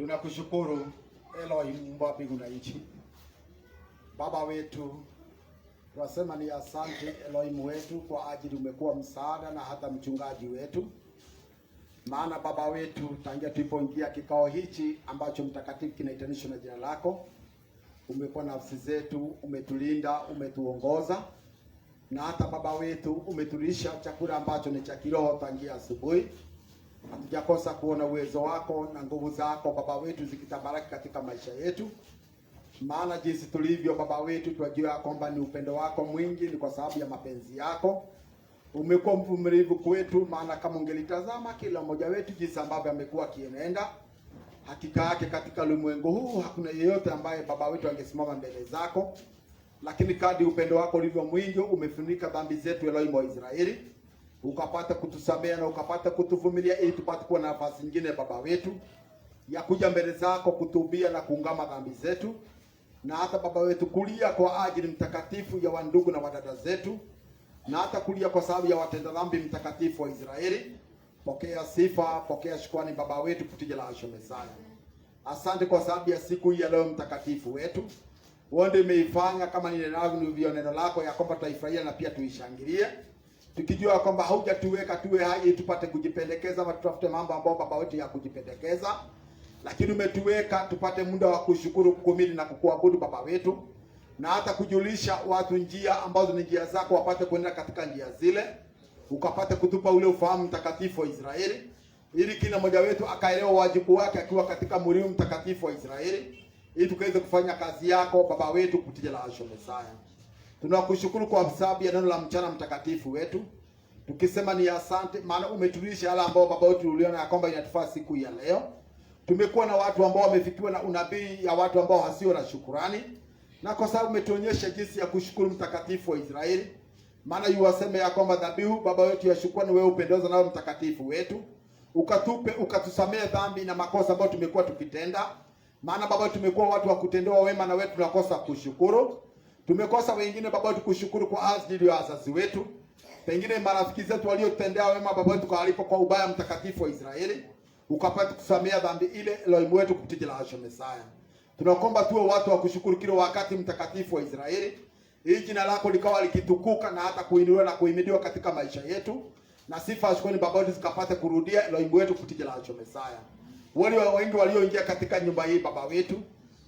Tunakushukuru Elohim wa mbingu na nchi. Baba wetu, tunasema ni asante Elohim wetu kwa ajili umekuwa msaada na hata mchungaji wetu. Maana Baba wetu, tangia tulipoingia kikao hichi ambacho mtakatifu kinaitanishwa na jina lako, umekuwa nafsi zetu, umetulinda, umetuongoza, na hata Baba wetu umetulisha chakula ambacho ni cha kiroho tangia asubuhi. Hatujakosa kuona uwezo wako na nguvu zako Baba wetu zikitabaraki katika maisha yetu. Maana jinsi tulivyo Baba wetu, tunajua kwamba ni upendo wako mwingi, ni kwa sababu ya mapenzi yako. Umekuwa mvumilivu kwetu, maana kama ungelitazama kila mmoja wetu jinsi ambavyo amekuwa akienenda, hakika yake katika ulimwengu huu hakuna yeyote ambaye Baba wetu angesimama mbele zako. Lakini kadri upendo wako ulivyo mwingi, umefunika dhambi zetu Elohim wa Israeli, ukapata kutusamea na ukapata kutuvumilia, ili tupate kuwa na nafasi nyingine Baba wetu ya kuja mbele zako kutubia na kuungama dhambi zetu, na hata Baba wetu kulia kwa ajili mtakatifu ya wandugu na wadada zetu, na hata kulia kwa sababu ya watenda dhambi mtakatifu wa Israeli. Pokea sifa, pokea shukrani Baba wetu kutija la Mesaya. Asante kwa sababu ya siku hii ya leo mtakatifu wetu. Wewe umeifanya kama neno lako ya kwamba tutaifurahia na pia tuishangilie, tukijua kwamba haujatuweka tuwe hai tupate kujipendekeza ama tutafute mambo ambayo Baba wetu ya kujipendekeza, lakini umetuweka tupate muda wa kushukuru, kukumili na kukuabudu Baba wetu, na hata kujulisha watu njia ambazo ni njia zako wapate kwenda katika njia zile. Ukapate kutupa ule ufahamu mtakatifu wa Israeli, ili kila mmoja wetu akaelewa wajibu wake akiwa katika mlima mtakatifu wa Israeli, ili tukaweze kufanya kazi yako Baba wetu kutija la Mesaya. Tunakushukuru kwa sababu ya neno la mchana mtakatifu wetu, tukisema ni asante, maana umetulisha yale ambao Baba wetu uliona ya kwamba inatufaa siku ya leo. Tumekuwa na watu ambao wamefikiwa na unabii ya watu ambao hasio na shukurani, na kwa sababu umetuonyesha jinsi ya kushukuru mtakatifu wa Israeli, maana yuwaseme ya kwamba dhabihu Baba wetu ya shukrani wewe upendeza nao mtakatifu wetu, ukatusamee dhambi na makosa ambayo tumekuwa tukitenda. Maana Baba tumekuwa watu wa kutendewa wema na wewe tunakosa kushukuru. Tumekosa wengine Baba wetu kushukuru kwa ajili ya wazazi wetu, pengine marafiki zetu waliotendea wema Baba wetu kwa kwa ubaya mtakatifu wa Israeli, ukapata kusamea dhambi ile Elohim wetu kupitia la Mesaya. Tunakomba tuwe watu wa kushukuru kila wakati mtakatifu wa Israeli, ili jina lako likawa likitukuka na hata kuinuliwa na kuhimidiwa katika maisha yetu, na sifa shukrani Baba wetu zikapate kurudia Elohim wetu kupitia la Mesaya. Wale wengi walioingia katika nyumba hii Baba wetu,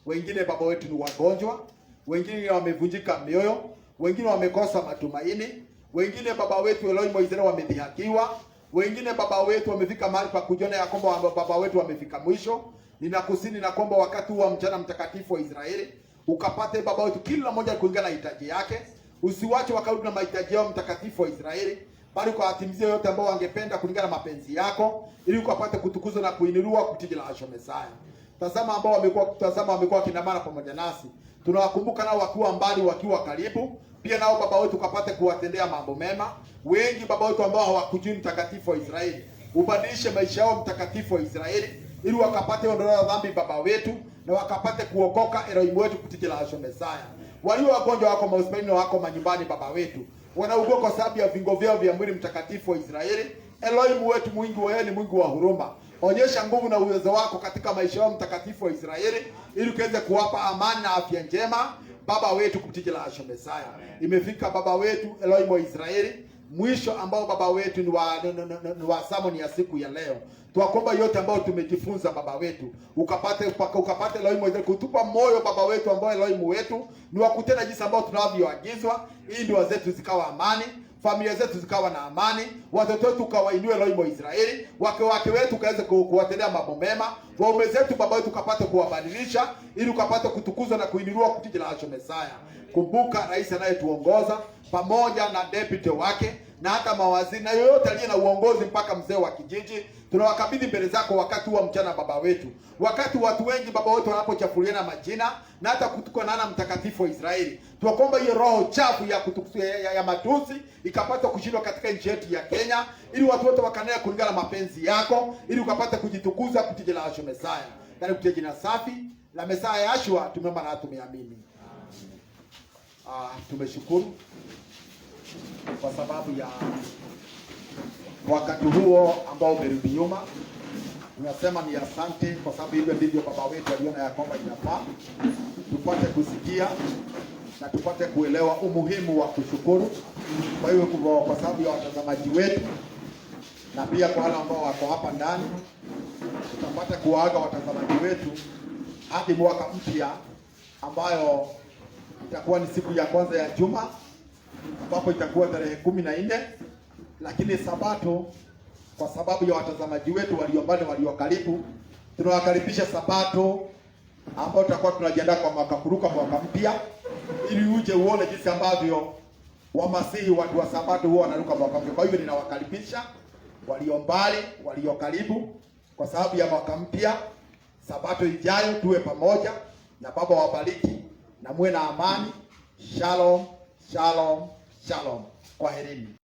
wengine Baba wetu ni wagonjwa, wengine wamevunjika mioyo, wengine wamekosa matumaini, wengine Baba wetu Elohim wa Israeli wamedhihakiwa, wengine Baba wetu wamefika mahali pa kujiona ya kwamba Baba wetu wamefika mwisho. Ninakusini na kwamba wakati wa mchana mtakatifu wa Israeli ukapate Baba wetu kila mmoja kulingana na hitaji yake, usiwache wakarudi na mahitaji yao mtakatifu wa Israeli, bali kwa atimizie yote ambao wangependa kulingana na mapenzi yako, ili ukapate kutukuzwa na kuinuliwa kupitia la Mesaya. Tazama ambao wamekuwa kina mara pamoja nasi, tunawakumbuka nao wakiwa mbali wakiwa karibu, pia nao Baba wetu ukapate kuwatendea mambo mema. Wengi Baba wetu ambao hawakujui mtakatifu wa Israeli, ubadilishe maisha yao mtakatifu wa Israeli, ili wakapate ondoleo dhambi Baba wetu, na wakapate kuokoka Elohim wetu kupitia la Mesaya. Walio wagonjwa wako mahospitalini na wako manyumbani Baba wetu, wanaugua kwa sababu ya vingo vyao vya mwili mtakatifu wa Israeli, Elohim wetu mwingi wa heri, mwingi wa huruma, onyesha nguvu na uwezo wako katika maisha yao mtakatifu wa Israeli, ili uweze kuwapa amani na afya njema Baba wetu kupitia la Mesaya. Imefika Baba wetu Elohim wa Israeli mwisho ambao Baba wetu ni wa samoni ya siku ya leo. Tuwakomba yote ambao tumejifunza Baba wetu, ukapate Elohim wa Israeli kutupa moyo Baba wetu ambao Elohim wetu ni wa kutenda jinsi ambao tunavyoagizwa, ili ndoa zetu zikawa amani, familia zetu zikawa na amani, watoto wetu kawainue Elohim wa Israeli, wake wetu kaweze kuwatendea mambo mema, waume zetu Baba wetu kapate kuwabadilisha, ili ukapate kutukuzwa na kuinuliwa kupitia la Mesaya. Kumbuka rais anayetuongoza pamoja na deputy wake na hata mawaziri na yoyote aliye na uongozi mpaka mzee wa kijiji, tunawakabidhi mbele zako wakati wa mchana Baba wetu, wakati watu wengi Baba wetu wanapochafuliana majina na hata kutukanana mtakatifu wa Israeli. Tunaomba hiyo roho chafu ya matusi ikapata kushindwa katika nchi yetu ya Kenya, ili watu wote wakanea kulingana na mapenzi yako, ili ukapata kujitukuza kupitia la Mesaya. Ndani kutia jina safi la Mesaya Yashua tumeomba na tumeamini. Tumeshukuru kwa sababu ya wakati huo ambao umerudi nyuma. tunasema ni asante, kwa sababu hivyo ndivyo baba wetu aliona ya kwamba inafaa tupate kusikia na tupate kuelewa umuhimu wa kushukuru. Kwa hiyo kwa sababu ya watazamaji wetu na pia kwa wale ambao wako hapa ndani, tutapata kuwaaga watazamaji wetu hadi mwaka mpya, ambayo itakuwa ni siku ya kwanza ya juma, ambapo itakuwa tarehe 14. Lakini Sabato, kwa sababu ya watazamaji wetu walio mbali walio karibu, tunawakaribisha Sabato ambao tutakuwa tunajiandaa kwa mwaka kuruka mwaka mpya, ili uje uone jinsi ambavyo Wamasihi watu wa Sabato huwa wanaruka mwaka mpya. Kwa hivyo ninawakaribisha walio mbali walio karibu, kwa sababu ya mwaka mpya. Sabato ijayo tuwe pamoja, na Baba wabariki na muwe na amani. Shalom, shalom, shalom. Kwaherini.